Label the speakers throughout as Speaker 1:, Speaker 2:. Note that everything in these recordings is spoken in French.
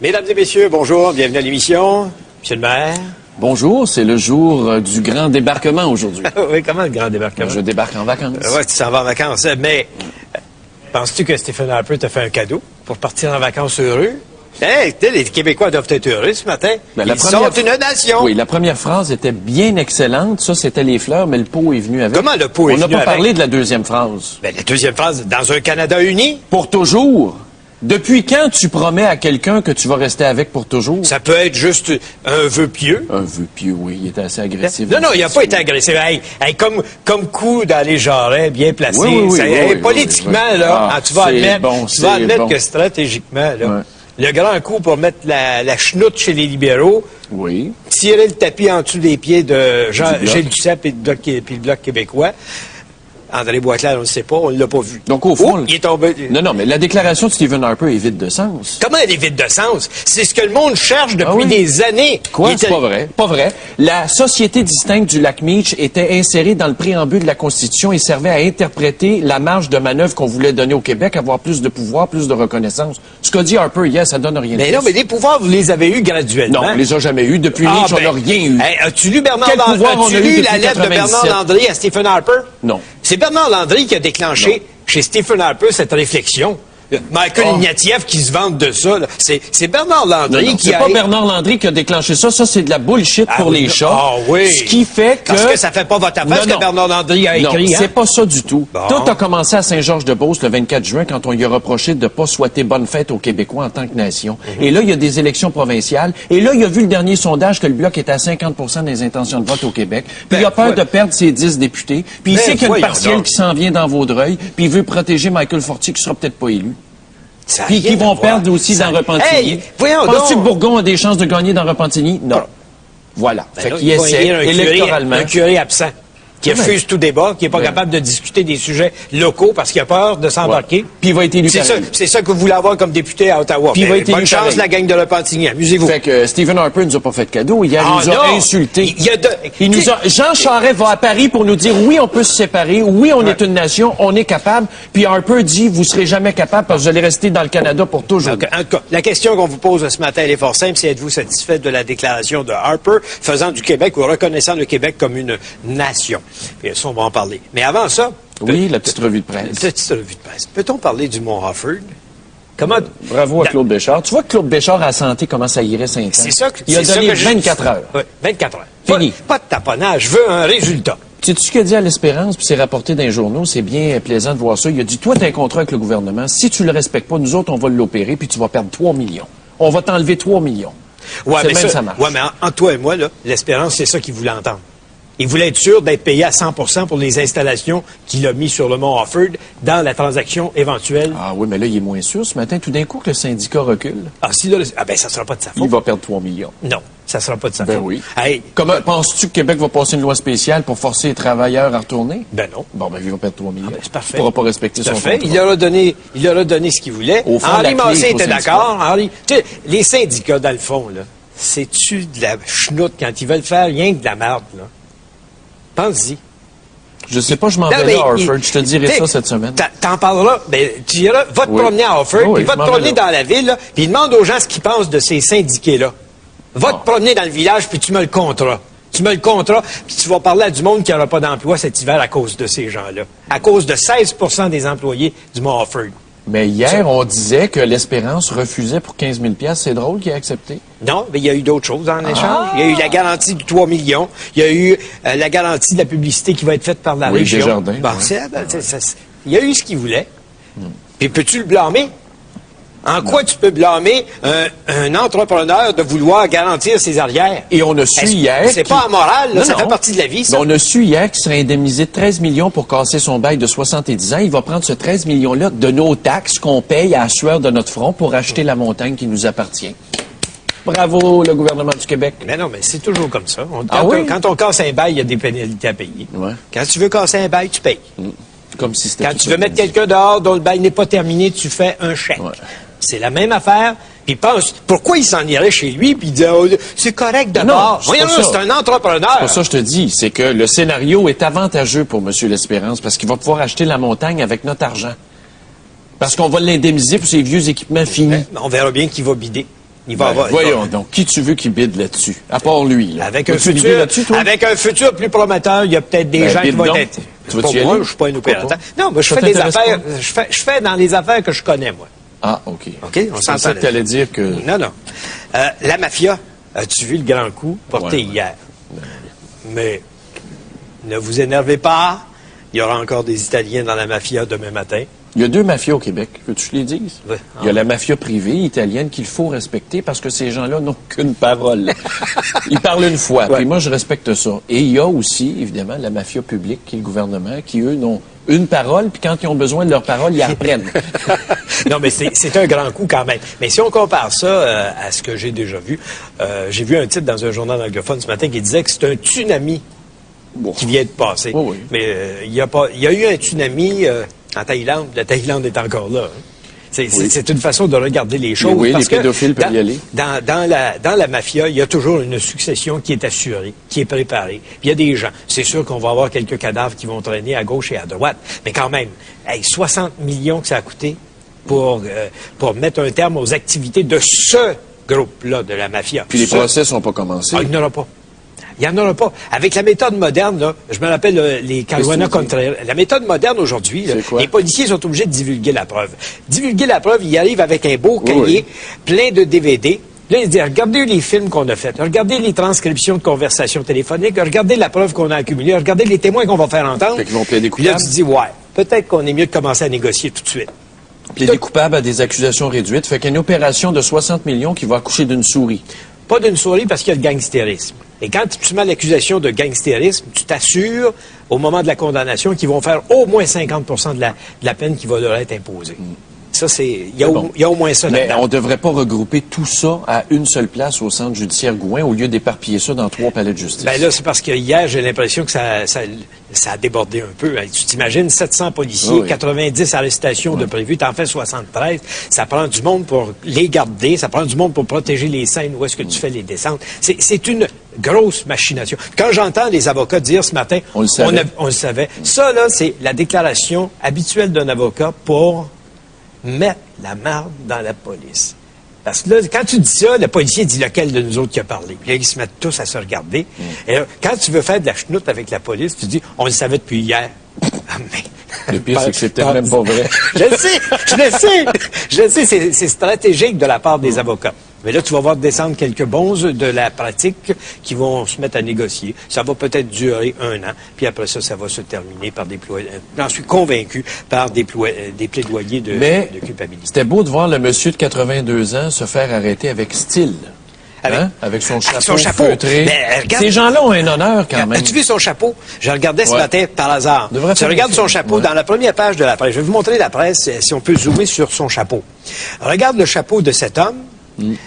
Speaker 1: Mesdames et messieurs, bonjour, bienvenue à l'émission. Monsieur le maire.
Speaker 2: Bonjour, c'est le jour du grand débarquement aujourd'hui.
Speaker 1: Oui, comment le grand débarquement?
Speaker 2: Je débarque en vacances.
Speaker 1: Oui, tu s'en vas en vacances. Mais penses-tu que Stephen Harper t'a fait un cadeau pour partir en vacances heureux? Hey, les Québécois doivent être heureux ce matin. Ils sont une nation.
Speaker 2: Oui, la première phrase était bien excellente. Ça, c'était les fleurs, mais le pot est venu avec.
Speaker 1: Comment le pot est venu avec?
Speaker 2: On n'a pas parlé de la deuxième phrase.
Speaker 1: La deuxième phrase, dans un Canada uni?
Speaker 2: Pour toujours. Depuis quand tu promets à quelqu'un que tu vas rester avec pour toujours?
Speaker 1: Ça peut être juste un vœu pieux.
Speaker 2: Un vœu pieux, oui. Il était assez agressif.
Speaker 1: Non, il n'a pas été agressif. Hey, comme coup dans les jarrets, bien placé. Politiquement, tu vas admettre que stratégiquement, là, le grand coup pour mettre la chenoute chez les libéraux, tirer le tapis en dessous des pieds de Gilles Duceppe et le Bloc québécois. André Boisclair, on ne le sait pas, on ne l'a pas vu.
Speaker 2: Donc, au fond...
Speaker 1: il est tombé...
Speaker 2: Non, mais la déclaration de Stephen Harper est vide de sens.
Speaker 1: Comment elle est vide de sens? C'est ce que le monde cherche depuis des années.
Speaker 2: Quoi? C'est pas vrai. Pas vrai. La société distincte du lac Meach était insérée dans le préambule de la Constitution et servait à interpréter la marge de manœuvre qu'on voulait donner au Québec, avoir plus de pouvoir, plus de reconnaissance. Ce qu'a dit Harper hier, ça donne rien.
Speaker 1: Mais non, mais les pouvoirs, vous les avez eus graduellement.
Speaker 2: Non, on les a jamais eus. Depuis Meach, on n'a rien eu.
Speaker 1: As-tu lu la lettre de Bernard Landry à Stephen Harper?
Speaker 2: Non.
Speaker 1: C'est Bernard Landry qui a déclenché chez Stephen Harper cette réflexion. Michael Ignatieff qui se vante de ça. C'est Bernard Landry qui a...
Speaker 2: C'est pas Bernard Landry qui a déclenché ça. Ça, c'est de la bullshit pour les chats.
Speaker 1: Ah oui.
Speaker 2: Ce qui fait que...
Speaker 1: Parce que ça fait pas votre affaire ce que Bernard Landry a écrit.
Speaker 2: Non, c'est pas ça du tout. Bon. Tout a commencé à Saint-Georges-de-Beauce le 24 juin quand on lui a reproché de ne pas souhaiter bonne fête aux Québécois en tant que nation. Et là, il y a des élections provinciales. Et là, il a vu le dernier sondage que le Bloc est à 50% des intentions de vote au Québec. Puis il a peur de perdre ses 10 députés. Puis il sait qu'il y a une partielle qui s'en vient dans Vaudreuil. Puis il veut protéger Michael Fortier qui sera peut-être pas élu. Puis qui vont perdre aussi dans Repentigny.
Speaker 1: Hey,
Speaker 2: penses-tu que Bourgon a des chances de gagner dans Repentigny? Non. Voilà. Fait qu'il essaie électoralement.
Speaker 1: Un curé absent, qui refuse tout débat, qui n'est pas capable de discuter des sujets locaux parce qu'il a peur de s'embarquer.
Speaker 2: Puis il va être élu
Speaker 1: C'est ça que vous voulez avoir comme député à Ottawa.
Speaker 2: Puis il va être
Speaker 1: bonne chance, la gang de Repentigny. Amusez-vous.
Speaker 2: Fait que Stephen Harper nous a pas fait de cadeau. Hier, il nous a insultés. Jean Charest va à Paris pour nous dire oui, on peut se séparer. Oui, on est une nation. On est capable. Puis Harper dit vous serez jamais capable parce que vous allez rester dans le Canada pour toujours.
Speaker 1: En tout cas, la question qu'on vous pose ce matin, elle est fort simple. C'est êtes-vous satisfait de la déclaration de Harper faisant du Québec ou reconnaissant le Québec comme une nation? Puis ça, on va en parler. Mais avant ça...
Speaker 2: Oui, la petite revue de presse.
Speaker 1: La petite revue de presse. Peut-on parler du Mont Offord?
Speaker 2: Bravo à Claude Béchard. Tu vois que Claude Béchard a santé comment ça irait 5 ans.
Speaker 1: C'est ça que...
Speaker 2: Il a donné 24 heures.
Speaker 1: Oui, 24 heures.
Speaker 2: Fini.
Speaker 1: Pas de taponnage. Je veux un résultat.
Speaker 2: Sais-tu ce qu'il a dit à l'Espérance, puis c'est rapporté dans les journaux, c'est bien plaisant de voir ça. Il a dit, toi, tu as un contrat avec le gouvernement. Si tu le respectes pas, nous autres, on va l'opérer, puis tu vas perdre 3 millions. On va t'enlever 3 millions.
Speaker 1: Ouais, mais
Speaker 2: ça marche.
Speaker 1: Ouais, mais entre toi et moi, là, l'Espérance, c'est ça qu'il voulait entendre. Il voulait être sûr d'être payé à 100% pour les installations qu'il a mis sur le Mont Offord dans la transaction éventuelle.
Speaker 2: Ah oui, mais là, il est moins sûr ce matin. Tout d'un coup, que le syndicat recule.
Speaker 1: Ah, si là, ça sera pas de sa faute.
Speaker 2: Il va perdre 3 millions.
Speaker 1: Non, ça sera pas de sa faute.
Speaker 2: Ben oui.
Speaker 1: Hey,
Speaker 2: comment penses-tu que Québec va passer une loi spéciale pour forcer les travailleurs à retourner?
Speaker 1: Ben non.
Speaker 2: Bon, ben il va perdre 3 millions.
Speaker 1: C'est parfait.
Speaker 2: Il pourra pas respecter son contrat.
Speaker 1: Il leur a donné ce qu'il voulait.
Speaker 2: Au fond,
Speaker 1: Henri Massé était d'accord. Tu sais, les syndicats, dans le fond, là, c'est-tu de la chenoute quand ils veulent faire rien que de la merde, là? Pense-y.
Speaker 2: Je sais pas, je m'en vais là, Harford. Je te dirai ça cette semaine.
Speaker 1: T'en parleras. Ben, tu iras, va te promener à Harford, puis va te promener dans la ville, là, puis demande aux gens ce qu'ils pensent de ces syndiqués-là. Va te promener dans le village, puis tu me le compteras. Tu me le compteras, puis tu vas parler à du monde qui n'aura pas d'emploi cet hiver à cause de ces gens-là. À cause de 16% des employés du Mont Offord.
Speaker 2: Mais hier, on disait que l'Espérance refusait pour 15 000 $. C'est drôle qu'il ait accepté.
Speaker 1: Non, mais il y a eu d'autres choses en échange. Il y a eu la garantie du 3 millions. Il y a eu la garantie de la publicité qui va être faite par la région.
Speaker 2: Desjardins.
Speaker 1: Bon, il y a eu ce qu'il voulait. Puis peux-tu le blâmer? En quoi tu peux blâmer un entrepreneur de vouloir garantir ses arrières?
Speaker 2: Et on a su hier...
Speaker 1: C'est pas amoral, là, ça fait partie de la vie, ça.
Speaker 2: On a su hier qu'il serait indemnisé de 13 millions pour casser son bail de 70 ans. Il va prendre ce 13 millions-là de nos taxes qu'on paye à la sueur de notre front pour acheter la montagne qui nous appartient. Bravo, le gouvernement du Québec.
Speaker 1: Mais non, mais c'est toujours comme ça. Quand on casse un bail, il y a des pénalités à payer.
Speaker 2: Ouais.
Speaker 1: Quand tu veux casser un bail, tu payes.
Speaker 2: Comme si c'était...
Speaker 1: Quand tu veux mettre quelqu'un dehors dont le bail n'est pas terminé, tu fais un chèque. Ouais. C'est la même affaire. Puis pense, pourquoi il s'en irait chez lui puis il dit c'est correct d'abord. Voyons, c'est un entrepreneur.
Speaker 2: C'est pour ça que je te dis, c'est que le scénario est avantageux pour M. L'Espérance parce qu'il va pouvoir acheter la montagne avec notre argent. Parce qu'on va l'indemniser pour ses vieux équipements finis.
Speaker 1: On verra bien qui va bider. Il va avoir...
Speaker 2: Voyons donc, qui tu veux qui bide là-dessus? À part lui. Là.
Speaker 1: Avec un futur plus prometteur, il y a peut-être des gens qui vont être...
Speaker 2: Tu vas-tu y aller?
Speaker 1: Moi, je suis pas un opérateur. Non, moi, je fais des affaires... Je fais dans les affaires que je connais, moi.
Speaker 2: Ah, OK.
Speaker 1: OK? On s'entend.
Speaker 2: C'est ça que tu allais dire que...
Speaker 1: Non. La mafia, as-tu vu le grand coup porté hier? Mais ne vous énervez pas. Il y aura encore des Italiens dans la mafia demain matin.
Speaker 2: Il y a 2 mafias au Québec, que tu les dises.
Speaker 1: Oui.
Speaker 2: Il y a la mafia privée italienne qu'il faut respecter parce que ces gens-là n'ont qu'une parole. Ils parlent une fois, puis moi, je respecte ça. Et il y a aussi, évidemment, la mafia publique, qui est le gouvernement, qui, eux, n'ont une parole, puis quand ils ont besoin de leur parole, ils reprennent.
Speaker 1: Non, mais c'est un grand coup quand même. Mais si on compare ça à ce que j'ai déjà vu, j'ai vu un titre dans un journal anglophone ce matin qui disait que c'est un tsunami qui vient de passer.
Speaker 2: Oui.
Speaker 1: Mais il y a eu un tsunami en Thaïlande. La Thaïlande est encore là. Hein. C'est une façon de regarder les choses.
Speaker 2: Oui,
Speaker 1: parce
Speaker 2: les pédophiles peuvent y aller.
Speaker 1: Dans la mafia, il y a toujours une succession qui est assurée, qui est préparée. Puis il y a des gens. C'est sûr qu'on va avoir quelques cadavres qui vont traîner à gauche et à droite. Mais quand même, 60 millions que ça a coûté pour mettre un terme aux activités de ce groupe-là de la mafia.
Speaker 2: Puis les procès sont pas commencés.
Speaker 1: Ah, il n'y en aura pas. Il n'y en aura pas. Avec la méthode moderne, là, je me rappelle les Caruana Contreras. La méthode moderne aujourd'hui, les policiers sont obligés de divulguer la preuve. Divulguer la preuve, ils arrivent avec un beau cahier plein de DVD. Là, ils disent, regardez les films qu'on a faits, regardez les transcriptions de conversations téléphoniques, regardez la preuve qu'on a accumulée, regardez les témoins qu'on va faire entendre.
Speaker 2: Fait qu'ils vont plaider
Speaker 1: coupables. Puis là, tu dis, peut-être qu'on est mieux de commencer à négocier tout de suite.
Speaker 2: Plaider coupable à des accusations réduites. Fait qu'il y a une opération de 60 millions qui va accoucher d'une souris.
Speaker 1: Pas d'une souris parce qu'il y a le gangstérisme. Et quand tu mets l'accusation de gangstérisme, tu t'assures, au moment de la condamnation, qu'ils vont faire au moins 50 de la peine qui va leur être imposée. Ça, il y a au moins ça là-dedans.
Speaker 2: Mais on ne devrait pas regrouper tout ça à une seule place au centre judiciaire Gouin au lieu d'éparpiller ça dans 3 palais de justice.
Speaker 1: Ben là, c'est parce que hier, j'ai l'impression que ça a débordé un peu. Tu t'imagines, 700 policiers, 90 arrestations de prévues, t'en fais 73. Ça prend du monde pour les garder, ça prend du monde pour protéger les scènes où est-ce que tu fais les descentes. C'est une grosse machination. Quand j'entends les avocats dire ce matin, on le savait. Ça, là, c'est la déclaration habituelle d'un avocat pour mettre la marde dans la police. Parce que là, quand tu dis ça, le policier dit lequel de nous autres qui a parlé. Puis là, ils se mettent tous à se regarder. Et là, quand tu veux faire de la chenoute avec la police, tu dis, on le savait depuis hier. Ah, mais...
Speaker 2: Le pire, c'est que c'est peut-être même pas vrai.
Speaker 1: Je le sais, c'est stratégique de la part des avocats. Mais là, tu vas voir descendre quelques bons de la pratique qui vont se mettre à négocier. Ça va peut-être durer 1 an, puis après ça, ça va se terminer par des plaidoyers. J'en suis convaincu par des plaidoyers de culpabilité.
Speaker 2: C'était beau de voir le monsieur de 82 ans se faire arrêter avec style. Avec son chapeau feutré. Ces gens-là ont un honneur quand même.
Speaker 1: As-tu vu son chapeau? Je regardais ce matin par hasard. Tu regardes son chapeau dans la première page de la presse. Je vais vous montrer la presse, si on peut zoomer sur son chapeau. Regarde le chapeau de cet homme.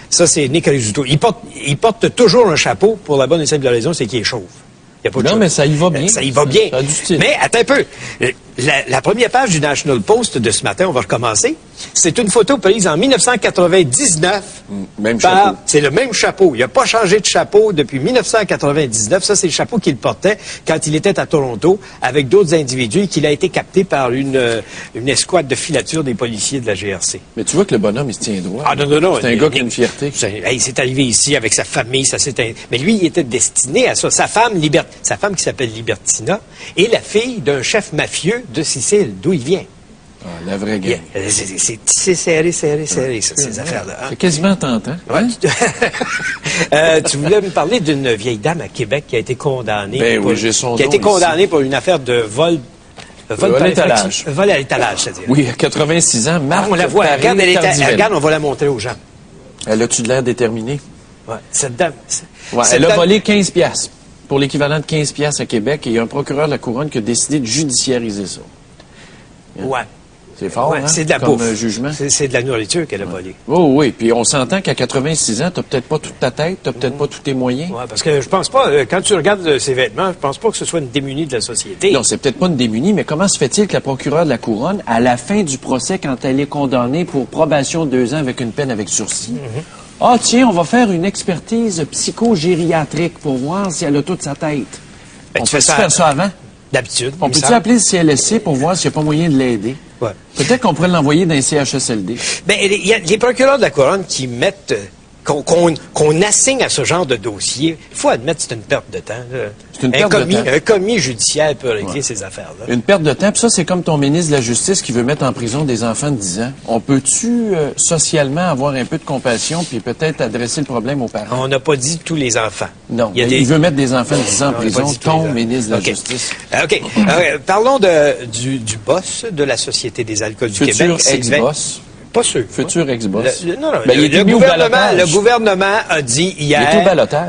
Speaker 1: Ça, c'est Nick Rizzuto. Il porte toujours un chapeau pour la bonne et simple raison, c'est qu'il est chauve.
Speaker 2: Non, mais ça y va bien.
Speaker 1: Ça y va bien.
Speaker 2: Ça a du style.
Speaker 1: Mais attends un peu. La première page du National Post de ce matin, on va recommencer. C'est une photo prise en 1999.
Speaker 2: Même chapeau.
Speaker 1: C'est le même chapeau. Il n'a pas changé de chapeau depuis 1999. Ça, c'est le chapeau qu'il portait quand il était à Toronto avec d'autres individus et qu'il a été capté par une escouade de filature des policiers de la GRC.
Speaker 2: Mais tu vois que le bonhomme, il se tient droit.
Speaker 1: Ah non.
Speaker 2: C'est un gars qui a une fierté.
Speaker 1: Il s'est arrivé ici avec sa famille. Mais lui, il était destiné à ça. Sa femme qui s'appelle Libertina, et la fille d'un chef mafieux de Sicile, d'où il vient.
Speaker 2: Ah, la vraie gang.
Speaker 1: C'est serré, ces affaires-là. Hein?
Speaker 2: C'est quasiment tentant.
Speaker 1: Ouais. Tu voulais me parler d'une vieille dame à Québec qui a été condamnée. Pour une affaire de vol. Vol à l'étalage. Vol à l'étalage, c'est-à-dire.
Speaker 2: Oui, à 86 ans, Marthe.
Speaker 1: On la voit. Regarde, on va la montrer aux gens.
Speaker 2: Elle a-tu de l'air déterminée?
Speaker 1: Oui. Cette dame.
Speaker 2: Elle a volé 15 piastres. Pour l'équivalent de 15 piastres à Québec, et il y a un procureur de la Couronne qui a décidé de judiciariser ça.
Speaker 1: Ouais.
Speaker 2: C'est fort, hein?
Speaker 1: C'est de la
Speaker 2: comme
Speaker 1: bouffe.
Speaker 2: Jugement.
Speaker 1: C'est de la nourriture qu'elle a volée.
Speaker 2: Oh oui, puis on s'entend qu'à 86 ans, t'as peut-être pas toute ta tête, t'as peut-être pas tous tes moyens.
Speaker 1: Oui, parce que je pense pas, quand tu regardes ses vêtements, je pense pas que ce soit une démunie de la société.
Speaker 2: Non, c'est peut-être pas une démunie, mais comment se fait-il que la procureure de la Couronne, à la fin du procès, quand elle est condamnée pour probation de 2 ans avec une peine avec sursis, ah tiens, on va faire une expertise psychogériatrique pour voir si elle a toute sa tête.
Speaker 1: Ben,
Speaker 2: on peut faire ça avant?
Speaker 1: D'habitude.
Speaker 2: On peut-tu appeler le CLSC pour voir s'il n'y a pas moyen de l'aider?
Speaker 1: Ouais.
Speaker 2: Peut-être qu'on pourrait l'envoyer dans un CHSLD.
Speaker 1: Ben, il y a les procureurs de la Couronne qui mettent qu'on assigne à ce genre de dossier, il faut admettre que c'est une perte de temps. Un commis judiciaire peut régler ces affaires-là.
Speaker 2: Une perte de temps, puis ça, c'est comme ton ministre de la Justice qui veut mettre en prison des enfants de 10 ans. On peut-tu, socialement, avoir un peu de compassion puis peut-être adresser le problème aux parents?
Speaker 1: On n'a pas dit tous les enfants.
Speaker 2: Non, il veut mettre des enfants de 10 ans en prison, ton ministre de la Justice.
Speaker 1: OK. Parlons du boss de la Société des alcools du Québec.
Speaker 2: Futur ex-boss.
Speaker 1: Pas sûr.
Speaker 2: Futur ex-boss.
Speaker 1: Le gouvernement a dit hier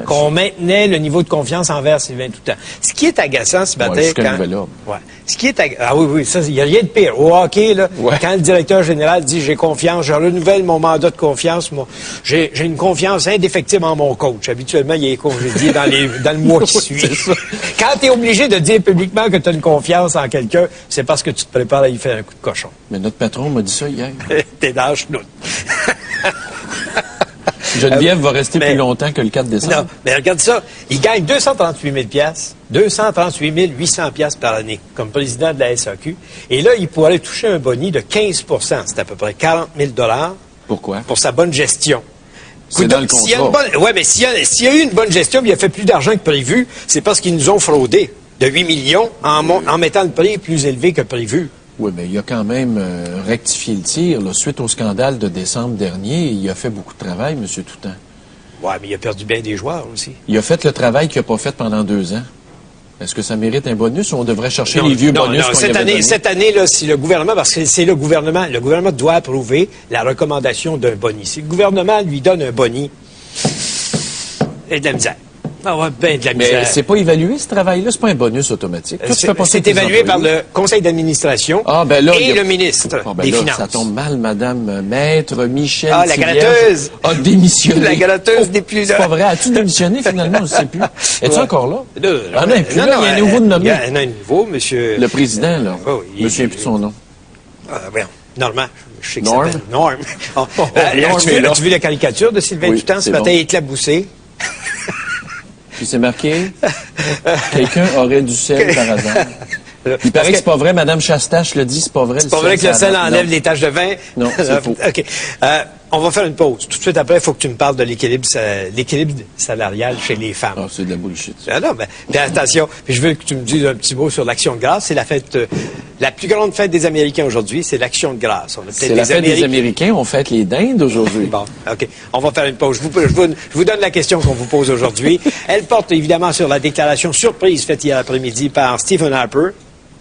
Speaker 1: qu'on maintenait le niveau de confiance envers Sylvain Toutant. Ce qui est agaçant ce matin, il n'y a rien de pire. Au hockey, là, quand le directeur général dit « j'ai confiance, je renouvelle mon mandat de confiance, j'ai une confiance indéfectible en mon coach ». Habituellement, il est congédié dans le mois qui suit. Quand tu es obligé de dire publiquement que tu as une confiance en quelqu'un, c'est parce que tu te prépares à y faire un coup de cochon.
Speaker 2: Mais notre patron m'a dit ça hier.
Speaker 1: T'es dans le chenoute.
Speaker 2: Geneviève va rester plus longtemps que le 4 décembre. Non,
Speaker 1: mais regarde ça. Il gagne 238 000 238 800 par année comme président de la SAQ. Et là, il pourrait toucher un boni de 15 c'est à peu près 40 000
Speaker 2: Pourquoi?
Speaker 1: Pour sa bonne gestion.
Speaker 2: C'est dans le contrat.
Speaker 1: Oui, mais s'il y a eu une bonne gestion, il a fait plus d'argent que prévu, c'est parce qu'ils nous ont fraudé de 8 millions en mettant le prix plus élevé que prévu.
Speaker 2: Oui, mais il a quand même rectifié le tir. Là, suite au scandale de décembre dernier, il a fait beaucoup de travail, M. Toutant.
Speaker 1: Oui, mais il a perdu bien des joueurs aussi.
Speaker 2: Il a fait le travail qu'il n'a pas fait pendant 2 ans. Est-ce que ça mérite un bonus ou on devrait chercher les vieux bonus qu'on
Speaker 1: cette année, là, si le gouvernement, parce que c'est le gouvernement doit approuver la recommandation d'un boni. Si le gouvernement lui donne un boni, il y a de la misère. Ah ouais, ben de la misère.
Speaker 2: Mais c'est pas évalué, ce travail-là? C'est pas un bonus automatique?
Speaker 1: C'est évalué par le conseil d'administration et le ministre des Finances.
Speaker 2: Ça tombe mal, Madame Maître Michel
Speaker 1: la gratteuse
Speaker 2: a démissionné.
Speaker 1: La gratteuse n'est plus là.
Speaker 2: C'est pas vrai. As-tu démissionné, finalement? Je ne sais plus. Es-tu encore là?
Speaker 1: Non,
Speaker 2: il y a un nouveau de nommé.
Speaker 1: Il y en a un nouveau, monsieur...
Speaker 2: Le président, là. Je me souviens plus de son nom.
Speaker 1: Normand. Je sais que ça s'appelle Norm. As-tu vu la caricature de Sylvain Toutant ce matin éclaboussé?
Speaker 2: Puis c'est marqué, quelqu'un aurait du sel par hasard. Il paraît que c'est pas vrai, Madame Chastache le dit, c'est pas vrai.
Speaker 1: C'est pas vrai que le sel enlève les taches de vin?
Speaker 2: Non, c'est faux.
Speaker 1: OK. On va faire une pause. Tout de suite après, il faut que tu me parles de l'équilibre salarial chez les femmes.
Speaker 2: Ah, c'est de la bullshit.
Speaker 1: Non, mais attention. Puis je veux que tu me dises un petit mot sur l'Action de grâce. C'est la fête, la plus grande fête des Américains aujourd'hui, c'est l'Action de grâce.
Speaker 2: C'est la fête des Américains, on fête les dindes aujourd'hui.
Speaker 1: Bon, OK. On va faire une pause. Je vous donne la question qu'on vous pose aujourd'hui. Elle porte évidemment sur la déclaration surprise faite hier après-midi par Stephen Harper.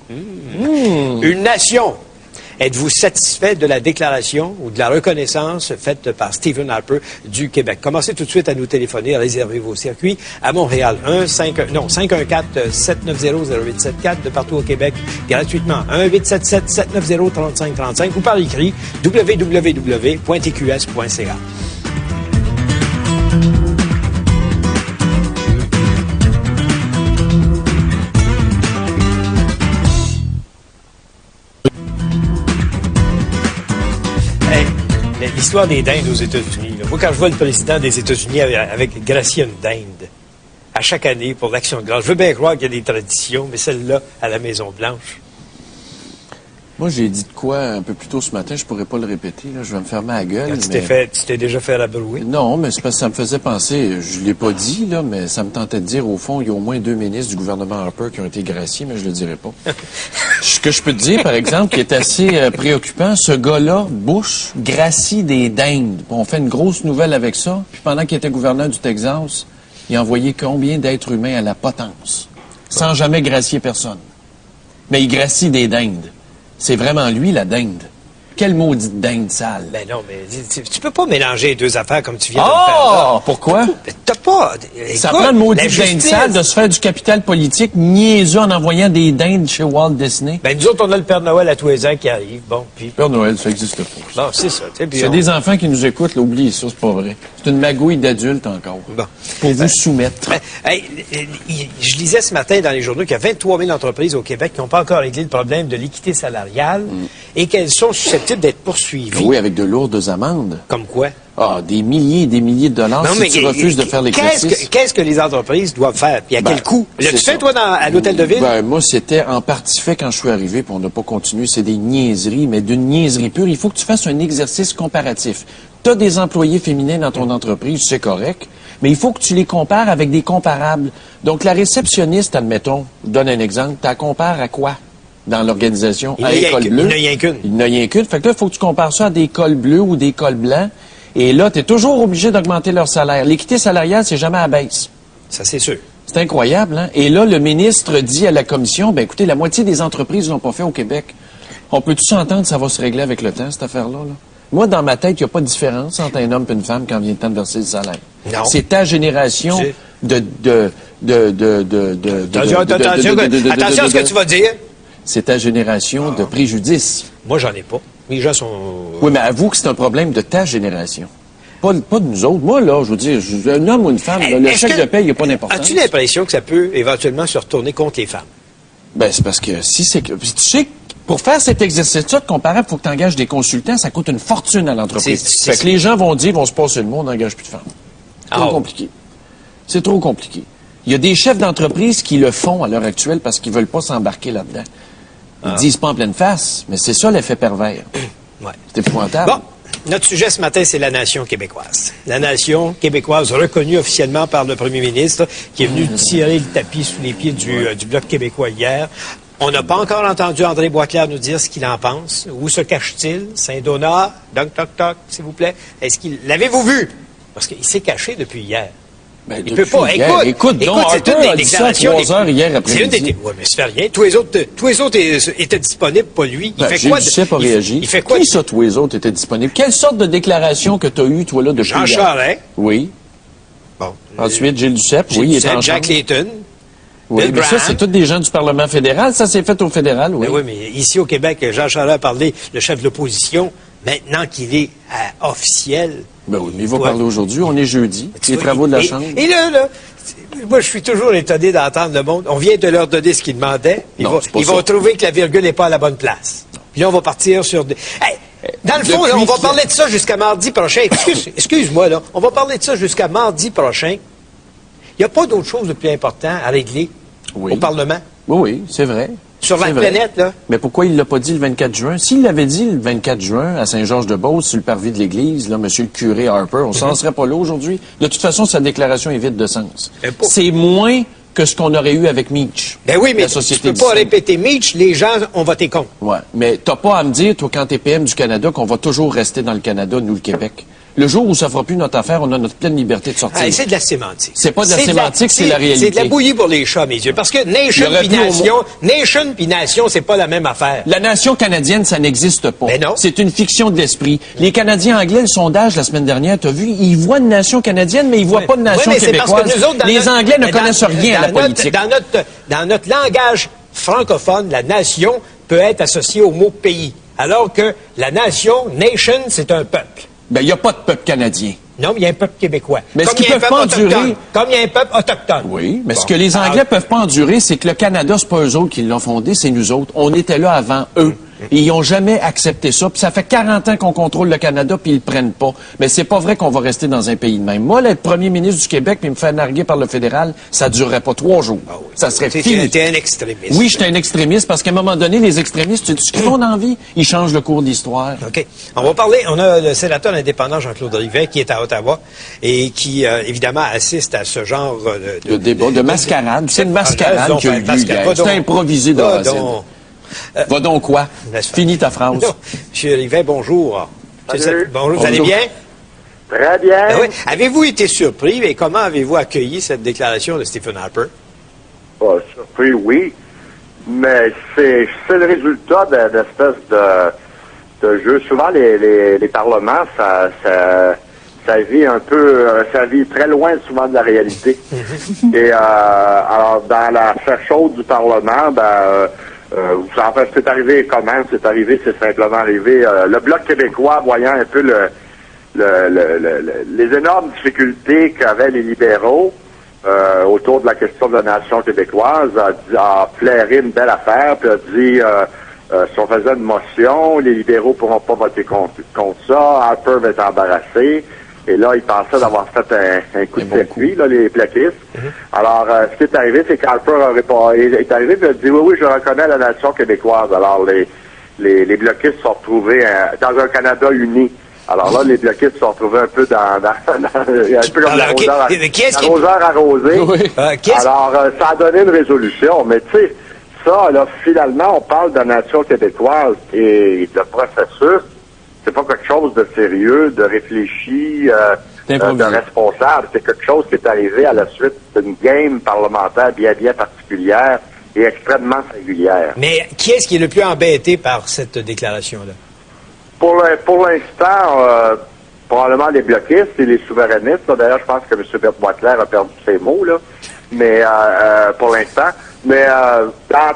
Speaker 1: Une nation. Êtes-vous satisfait de la déclaration ou de la reconnaissance faite par Stephen Harper du Québec? Commencez tout de suite à nous téléphoner, à réserver vos circuits à Montréal. 514-790-0874 de partout au Québec, gratuitement. 1-877-790-3535 ou par écrit www.tqs.ca. L'histoire des dindes aux États-Unis. Moi, quand je vois le président des États-Unis avec gracier une dinde, à chaque année pour l'Action de grâce, je veux bien croire qu'il y a des traditions, mais celle-là, à la Maison-Blanche.
Speaker 2: Moi, j'ai dit de quoi un peu plus tôt ce matin, je pourrais pas le répéter, là, je vais me fermer la gueule.
Speaker 1: Tu t'es déjà fait rabrouer?
Speaker 2: Non, mais c'est parce que ça me faisait penser, je l'ai pas dit, là, mais ça me tentait de dire, au fond, il y a au moins 2 ministres du gouvernement Harper qui ont été graciés, mais je le dirai pas. Ce que je peux te dire, par exemple, qui est assez préoccupant, ce gars-là, Bush, gracie des dindes. On fait une grosse nouvelle avec ça, puis pendant qu'il était gouverneur du Texas, il a envoyé combien d'êtres humains à la potence, sans jamais gracier personne. Mais il gracie des dindes. C'est vraiment lui, la dinde. Quelle maudite dinde sale.
Speaker 1: Ben non, mais tu peux pas mélanger les deux affaires comme tu viens de le faire.
Speaker 2: Oh! Pourquoi?
Speaker 1: T'as pas...
Speaker 2: Ça prend une maudite dinde sale de se faire du capital politique niaiseux en envoyant des dindes chez Walt Disney.
Speaker 1: Ben nous autres, on a le Père Noël à tous les ans qui arrive. Bon, puis...
Speaker 2: Père Noël, ça existe pas.
Speaker 1: Non, c'est ça.
Speaker 2: S'il y a des enfants qui nous écoutent, là, oubliez ça, c'est pas vrai. C'est une magouille d'adultes encore. Bon. Pour vous soumettre.
Speaker 1: Je lisais ce matin dans les journaux qu'il y a 23 000 entreprises au Québec qui n'ont pas encore réglé le problème de l'équité salariale et qu'elles sont susceptibles d'être poursuivies.
Speaker 2: Oui, avec de lourdes amendes.
Speaker 1: Comme quoi?
Speaker 2: Ah, des milliers et des milliers de dollars si tu refuses de faire l'exercice.
Speaker 1: Qu'est-ce que les entreprises doivent faire? Puis à quel coût? L'as-tu fait, toi, à l'hôtel de ville?
Speaker 2: Ben, moi, c'était en partie fait quand je suis arrivé, puis on n'a pas continué. C'est des niaiseries, mais d'une niaiserie pure. Il faut que tu fasses un exercice comparatif. Tu as des employés féminins dans ton entreprise, c'est correct, mais il faut que tu les compares avec des comparables. Donc, la réceptionniste, admettons, je donne un exemple, tu la compares à quoi dans l'organisation? À l'école bleue?
Speaker 1: Il n'y en a rien qu'une.
Speaker 2: Il n'y en a rien qu'une. Fait que là, il faut que tu compares ça à des cols bleus ou des cols blancs. Et là, tu es toujours obligé d'augmenter leur salaire. L'équité salariale, c'est jamais à baisse.
Speaker 1: Ça, c'est sûr.
Speaker 2: C'est incroyable, hein? Et là, le ministre dit à la commission, ben écoutez, la moitié des entreprises l'ont pas fait au Québec. On peut-tu s'entendre, ça va se régler avec le temps, cette affaire-là, là? Moi, dans ma tête, il n'y a pas de différence entre un homme et une femme quand vient le temps de verser le salaire.
Speaker 1: Non.
Speaker 2: C'est ta génération
Speaker 1: Attention à ce que tu vas dire.
Speaker 2: C'est ta génération de préjudice.
Speaker 1: Moi, j'en ai pas. Les gens sont...
Speaker 2: Oui, mais avoue que c'est un problème de ta génération. Pas de nous autres. Moi, là, je veux dire, un homme ou une femme, là, le chèque de paie, il n'y a pas d'importance.
Speaker 1: As-tu l'impression que ça peut éventuellement se retourner contre les femmes?
Speaker 2: Ben, c'est parce que si c'est que... Tu sais, pour faire cet exercice-là de comparable, il faut que tu engages des consultants. Ça coûte une fortune à l'entreprise. Fait que les gens vont dire, vont se passer le mot, on n'engage plus de femmes. C'est trop compliqué. C'est trop compliqué. Il y a des chefs d'entreprise qui le font à l'heure actuelle parce qu'ils veulent pas s'embarquer là-dedans. Ils disent pas en pleine face, mais c'est ça l'effet pervers.
Speaker 1: Ouais.
Speaker 2: C'est épouvantable.
Speaker 1: Bon. Notre sujet ce matin, c'est la nation québécoise. La nation québécoise reconnue officiellement par le premier ministre qui est venu tirer le tapis sous les pieds du Bloc québécois hier. On n'a pas encore entendu André Boisclair nous dire ce qu'il en pense. Où se cache-t-il? Saint-Donat? Toc, s'il vous plaît. L'avez-vous vu? Parce qu'il s'est caché depuis hier.
Speaker 2: Ben,
Speaker 1: il peut pas.
Speaker 2: Hier, écoute, donc, Harper a dit ça à 3 heures hier après-midi.
Speaker 1: Oui, mais ça fait rien. Tous les autres étaient disponibles, pas lui. Il fait quoi?
Speaker 2: Je sais pas réagi.
Speaker 1: Il fait quoi?
Speaker 2: Qui ça, tous les autres étaient disponibles? Quelle sorte de déclaration que tu as eue, toi, là, depuis
Speaker 1: Jean Charest.
Speaker 2: Oui.
Speaker 1: Bon.
Speaker 2: Ensuite, Gilles Duceppe. Oui, il est en
Speaker 1: Jack Layton.
Speaker 2: Oui, mais ça, c'est tous des gens du Parlement fédéral. Ça s'est fait au fédéral, oui.
Speaker 1: Mais oui, mais ici au Québec, Jean Charest a parlé, le chef de l'opposition, maintenant qu'il est officiel.
Speaker 2: Ben oui, mais il va parler aujourd'hui. On est jeudi. Les travaux de la Chambre.
Speaker 1: Et là, moi, je suis toujours étonné d'entendre le monde. On vient de leur donner ce qu'ils demandaient. Ils vont trouver que la virgule n'est pas à la bonne place. Puis là, on va partir sur... dans le fond, là, on va parler de ça jusqu'à mardi prochain. Excuse-moi, là. On va parler de ça jusqu'à mardi prochain. Il n'y a pas d'autre chose de plus important à régler au Parlement?
Speaker 2: Oui, c'est vrai.
Speaker 1: Sur la planète, là.
Speaker 2: Mais pourquoi il ne l'a pas dit le 24 juin? S'il l'avait dit le 24 juin à Saint-Georges-de-Beauce, sur le parvis de l'église, là, monsieur le curé Harper, on s'en serait pas là aujourd'hui. De toute façon, sa déclaration est vide de sens. C'est moins que ce qu'on aurait eu avec Meach.
Speaker 1: Ben oui, mais tu peux pas répéter Meach, les gens ont voté contre.
Speaker 2: Ouais, mais t'as pas à me dire, toi, quand t'es PM du Canada, qu'on va toujours rester dans le Canada, nous, le Québec. Le jour où ça fera plus notre affaire, on a notre pleine liberté de sortir.
Speaker 1: C'est de la sémantique.
Speaker 2: C'est pas de la sémantique, c'est la réalité.
Speaker 1: C'est de la bouillie pour les chats, mes yeux. Parce que nation puis nation, c'est pas la même affaire.
Speaker 2: La nation canadienne, ça n'existe pas.
Speaker 1: Mais non.
Speaker 2: C'est une fiction de l'esprit. Les Canadiens anglais, le sondage la semaine dernière, t'as vu, ils voient une nation canadienne, mais ils voient pas de nation québécoise. Parce que nous autres, les Anglais ne connaissent rien à la politique.
Speaker 1: Dans notre langage francophone, la nation peut être associée au mot pays. Alors que la nation, nation, c'est un peuple.
Speaker 2: Ben, il n'y a pas de peuple canadien.
Speaker 1: Non, mais il y a un peuple québécois.
Speaker 2: Mais ce qu'ils peuvent pas endurer...
Speaker 1: Comme il y a un peuple autochtone.
Speaker 2: Oui, mais ce que les Anglais peuvent pas endurer, c'est que le Canada, c'est pas eux autres qui l'ont fondé, c'est nous autres. On était là avant eux. Et ils n'ont jamais accepté ça. Puis ça fait 40 ans qu'on contrôle le Canada, puis ils le prennent pas. Mais c'est pas vrai qu'on va rester dans un pays de même. Moi, être premier ministre du Québec, puis me faire narguer par le fédéral, ça durerait pas 3 jours. Ah oui. Ça serait fini.
Speaker 1: T'es un extrémiste.
Speaker 2: Oui, j'étais un extrémiste, parce qu'à un moment donné, les extrémistes, tu dis ce qu'ils ont envie. Ils changent le cours d'histoire.
Speaker 1: OK. On va parler, on a le sénateur indépendant Jean-Claude Rivet, qui est à Ottawa, et qui, évidemment, assiste à ce genre
Speaker 2: de débat, de mascarade. C'est une mascarade qui a eu lieu hier. C'est improvisé de Va donc quoi? Finis ta phrase.
Speaker 1: Non. Monsieur Rivet, bonjour.
Speaker 3: Salut.
Speaker 1: Bonjour, vous allez bien?
Speaker 3: Très bien.
Speaker 1: Oui. Avez-vous été surpris et comment avez-vous accueilli cette déclaration de Stephen Harper?
Speaker 3: Surpris, oui. Mais c'est le résultat d'espèces de jeu. Souvent, les parlements, ça vit un peu, ça vit très loin souvent de la réalité. Et alors, dans la sphère chaude du Parlement, en fait, c'est arrivé comment? C'est simplement arrivé. Le Bloc québécois, voyant un peu les énormes difficultés qu'avaient les libéraux autour de la question de la nation québécoise, a flairé une belle affaire, puis a dit si on faisait une motion, les libéraux pourront pas voter contre ça, Harper va être embarrassé. Et là, il pensait d'avoir fait un coup de circuit, là, les plaquistes. Alors, ce qui est arrivé, c'est qu'Harper est arrivé et a dit oui, je reconnais la nation québécoise. Alors, les bloquistes se sont retrouvés dans un Canada uni. Alors là, les bloquistes se sont retrouvés un peu un peu comme l'arroseur arrosé.
Speaker 1: Oui.
Speaker 3: Alors, ça a donné une résolution. Mais tu sais, ça, là, finalement, on parle de la nation québécoise et le processus, c'est pas quelque chose de sérieux, de réfléchi, de responsable. C'est quelque chose qui est arrivé à la suite d'une game parlementaire bien particulière et extrêmement singulière.
Speaker 1: Mais qui est-ce qui est le plus embêté par cette déclaration-là?
Speaker 3: Pour l'instant, probablement les bloquistes et les souverainistes. D'ailleurs, je pense que M. Boisclair a perdu ses mots, là. Mais pour l'instant. Mais dans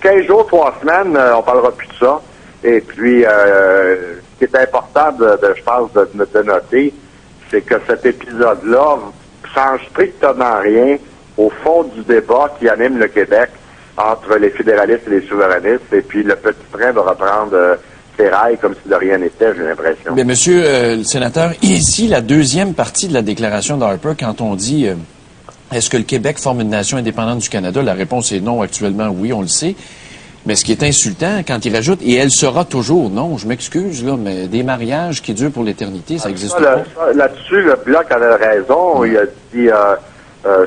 Speaker 3: 15 jours, 3 semaines, on parlera plus de ça. Et puis, ce qui est important, je pense, de noter, c'est que cet épisode-là change strictement rien au fond du débat qui anime le Québec entre les fédéralistes et les souverainistes. Et puis, le petit train va reprendre ses rails comme si de rien n'était, j'ai l'impression.
Speaker 2: Mais monsieur le sénateur, ici, la deuxième partie de la déclaration d'Harper, quand on dit est-ce que le Québec forme une nation indépendante du Canada, la réponse est non. Actuellement, oui, on le sait. Mais ce qui est insultant, quand il rajoute, et elle sera toujours, non, je m'excuse, là, mais des mariages qui durent pour l'éternité, ça existe pas.
Speaker 3: Là-dessus, le Bloc avait raison. Il a dit,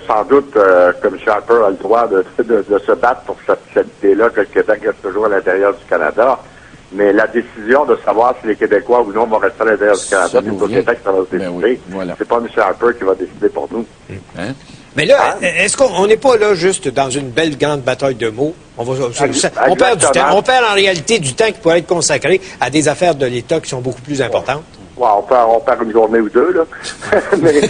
Speaker 3: sans doute, que M. Harper a le droit de se battre pour cette idée-là que le Québec reste toujours à l'intérieur du Canada. Mais la décision de savoir si les Québécois ou non vont rester à l'intérieur du Canada, c'est au Québec que ça va se décider. Oui, voilà. C'est pas M. Harper qui va décider pour nous.
Speaker 1: Hein? Mais là, est-ce qu'on n'est pas là juste dans une belle grande bataille de mots? On perd du temps. On perd en réalité du temps qui pourrait être consacré à des affaires de l'État qui sont beaucoup plus importantes.
Speaker 3: Ouais, on perd une journée ou deux, là. mais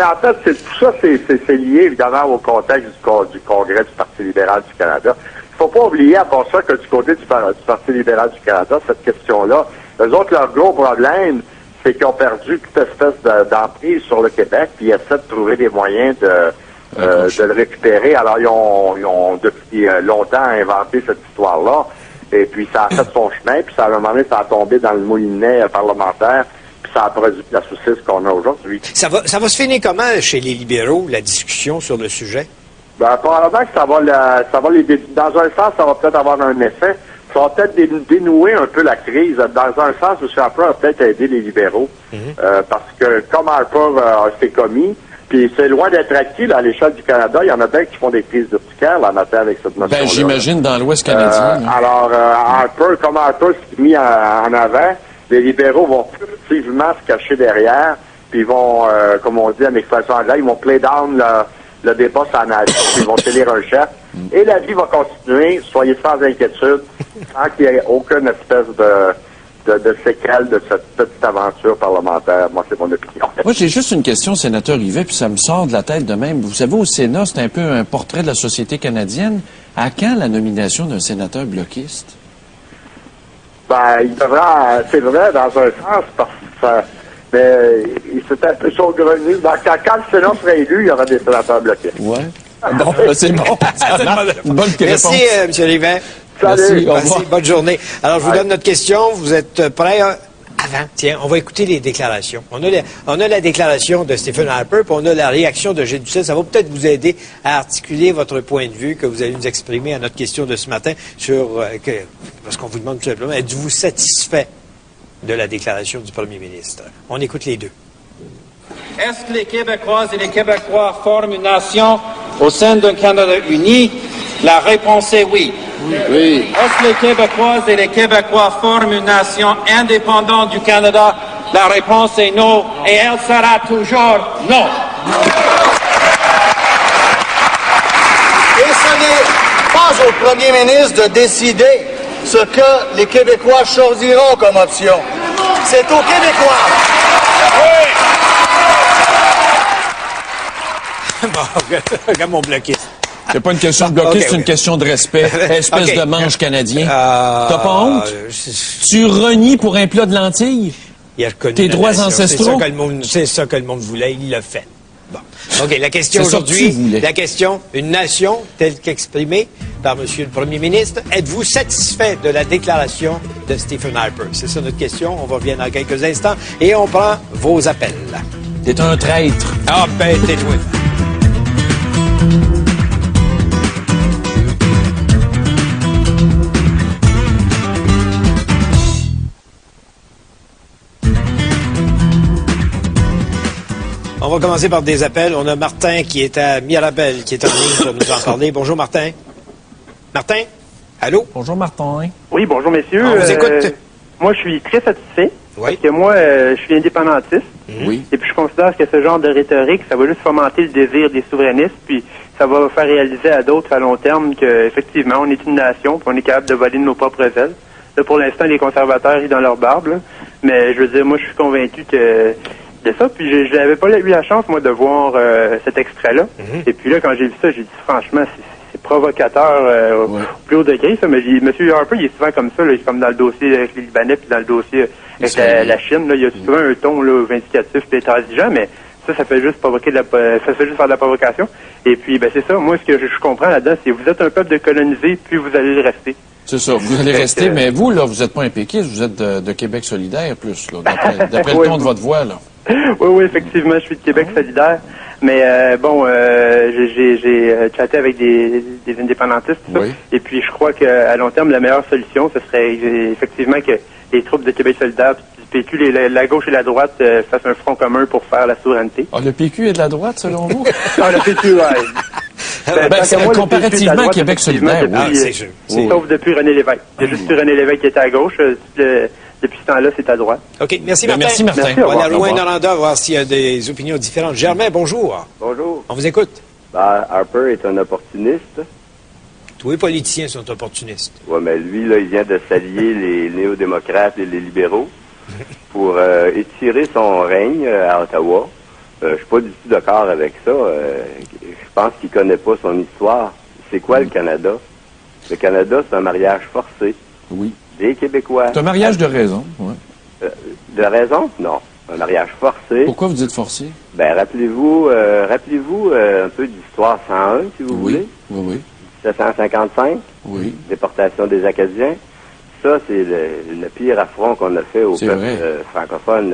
Speaker 3: en fait, tout ça, c'est lié évidemment au contexte du Congrès du Parti libéral du Canada. Il faut pas oublier, à part ça, que du côté du Parti libéral du Canada, cette question-là, eux autres, leur gros problème, c'est qu'ils ont perdu toute espèce d'emprise sur le Québec, puis ils essaient de trouver des moyens de le récupérer. Alors, ils ont depuis longtemps inventé cette histoire-là, et puis ça a fait son chemin, puis à un moment donné, ça a tombé dans le moulinet parlementaire, puis ça a produit la saucisse qu'on a aujourd'hui.
Speaker 1: Ça va se finir comment chez les libéraux, la discussion sur le sujet?
Speaker 3: Ben, probablement que ça va dans un sens, ça va peut-être avoir un effet. Ça va peut-être dénouer un peu la crise. Dans un sens, M. Harper a peut-être aidé les libéraux. Parce que comme Harper s'est commis, puis c'est loin d'être acquis là, à l'échelle du Canada, il y en a bien qui font des crises urticaires là, en matin avec cette notion-là.
Speaker 2: Ben, j'imagine dans l'Ouest canadien.
Speaker 3: Alors, comme Harper s'est mis en avant, les libéraux vont furtivement se cacher derrière, puis ils vont, comme on dit en expression anglaise, ils vont play down le débat sur la nation, puis ils vont élire un chef. Et la vie va continuer, soyez sans inquiétude, sans qu'il y ait aucune espèce de séquelle de cette petite aventure parlementaire. Moi, c'est mon opinion.
Speaker 2: Moi, j'ai juste une question, sénateur Rivet, puis ça me sort de la tête de même. Vous savez, au Sénat, c'est un peu un portrait de la société canadienne. À quand la nomination d'un sénateur bloquiste?
Speaker 3: Ben, il devra, c'est vrai, dans un sens, parce que mais il s'était un peu saugrenu. Quand le Sénat serait élu, il y aura des sénateurs bloqués.
Speaker 2: Oui. Bon, c'est bon. Une bonne réponse.
Speaker 1: Merci, M. Rivet.
Speaker 3: Salut.
Speaker 1: Merci, bonne journée. Alors, je vous donne notre question. Vous êtes prêts? Avant, tiens, on va écouter les déclarations. On a la déclaration de Stephen Harper, puis on a la réaction de Gilles Duceppe. Ça va peut-être vous aider à articuler votre point de vue que vous allez nous exprimer à notre question de ce matin parce qu'on vous demande tout simplement, êtes-vous satisfait de la déclaration du premier ministre? On écoute les deux.
Speaker 4: Est-ce que les Québécoises et les Québécois forment une nation au sein d'un Canada uni? La réponse est oui.
Speaker 2: Oui.
Speaker 4: Est-ce que les Québécoises et les Québécois forment une nation indépendante du Canada? La réponse est non, et elle sera toujours non.
Speaker 5: Et ce n'est pas au premier ministre de décider ce que les Québécois choisiront comme option. C'est aux Québécois.
Speaker 1: Oui. Bon, regarde mon bloquiste.
Speaker 2: C'est pas une question de bloquiste, c'est une question de respect. Espèce de manche canadien. T'as pas honte? Tu renies pour un plat de lentilles?
Speaker 1: Il a reconnu
Speaker 2: tes droits ancestraux?
Speaker 1: C'est ça que le monde voulait, il l'a fait. Bon. OK, la question aujourd'hui, une nation telle qu'exprimée par M. le Premier ministre, êtes-vous satisfait de la déclaration de Stephen Harper? C'est ça notre question, on va revenir dans quelques instants et on prend vos appels.
Speaker 2: T'es un traître.
Speaker 1: Ah ben, tais-toi. va commencer par des appels. On a Martin qui est à Mirabel, qui est en ligne pour nous en parler. Bonjour, Martin. Martin? Allô?
Speaker 2: Bonjour, Martin.
Speaker 6: Oui, bonjour, messieurs.
Speaker 1: On vous écoute.
Speaker 6: Moi, je suis très satisfait.
Speaker 1: Oui.
Speaker 6: Parce que moi, je suis indépendantiste.
Speaker 2: Oui.
Speaker 6: Et puis, je considère que ce genre de rhétorique, ça va juste fomenter le désir des souverainistes, puis ça va faire réaliser à d'autres à long terme qu'effectivement, on est une nation, puis on est capable de voler de nos propres ailes. Là, pour l'instant, les conservateurs, ils sont dans leur barbe, là. Mais je veux dire, moi, je suis convaincu de ça. Puis, je n'avais pas eu la chance, moi, de voir cet extrait-là. Et puis là, quand j'ai vu ça, j'ai dit, franchement, c'est provocateur au plus haut degré, ça. Mais M. Harper, il est souvent comme ça, là, il est comme dans le dossier avec les Libanais, puis dans le dossier avec la Chine, là, il y a souvent un ton là, vindicatif et intransigeant, mais ça fait juste provoquer ça fait juste faire de la provocation. Et puis, ben c'est ça. Moi, ce que je comprends là-dedans, c'est que vous êtes un peuple de colonisés, puis vous allez le rester.
Speaker 2: C'est ça, vous allez rester, mais vous, là, vous n'êtes pas un péquiste, vous êtes de Québec solidaire, plus, là, d'après le ton de votre voix, là.
Speaker 6: Oui, effectivement, je suis de Québec solidaire. Mais bon, j'ai chatté avec des indépendantistes, tout ça. Et puis je crois qu'à long terme, la meilleure solution, ce serait effectivement que les troupes de Québec solidaire, du PQ, la gauche et la droite fassent un front commun pour faire la souveraineté.
Speaker 2: Ah, le PQ est de la droite, selon vous?
Speaker 6: Non, le PQ, ouais.
Speaker 2: Comparativement à Québec solidaire,
Speaker 6: oui. Sauf depuis René Lévesque. C'est juste que René Lévesque qui était à gauche. Depuis ce temps-là, c'est à droite.
Speaker 1: OK. Merci, Martin.
Speaker 2: Merci, Martin.
Speaker 1: On va aller loin Noranda, voir s'il y a des opinions différentes. Germain, bonjour.
Speaker 3: Bonjour.
Speaker 1: On vous écoute.
Speaker 3: Harper est un opportuniste.
Speaker 1: Tous les politiciens sont opportunistes.
Speaker 3: Oui, mais lui, là, il vient de s'allier les néo-démocrates et les libéraux pour étirer son règne à Ottawa. Je suis pas du tout d'accord avec ça. Je pense qu'il connaît pas son histoire. C'est quoi le Canada? Le Canada, c'est un mariage forcé.
Speaker 2: Oui.
Speaker 3: Des Québécois.
Speaker 2: C'est un mariage de raison, oui.
Speaker 3: De raison? Non. Un mariage forcé.
Speaker 2: Pourquoi vous dites forcé?
Speaker 3: Ben, rappelez-vous un peu d'histoire 101, si vous voulez.
Speaker 2: Oui.
Speaker 3: 1755.
Speaker 2: Oui.
Speaker 3: Déportation des Acadiens. Ça, c'est le pire affront qu'on a fait au peuple francophone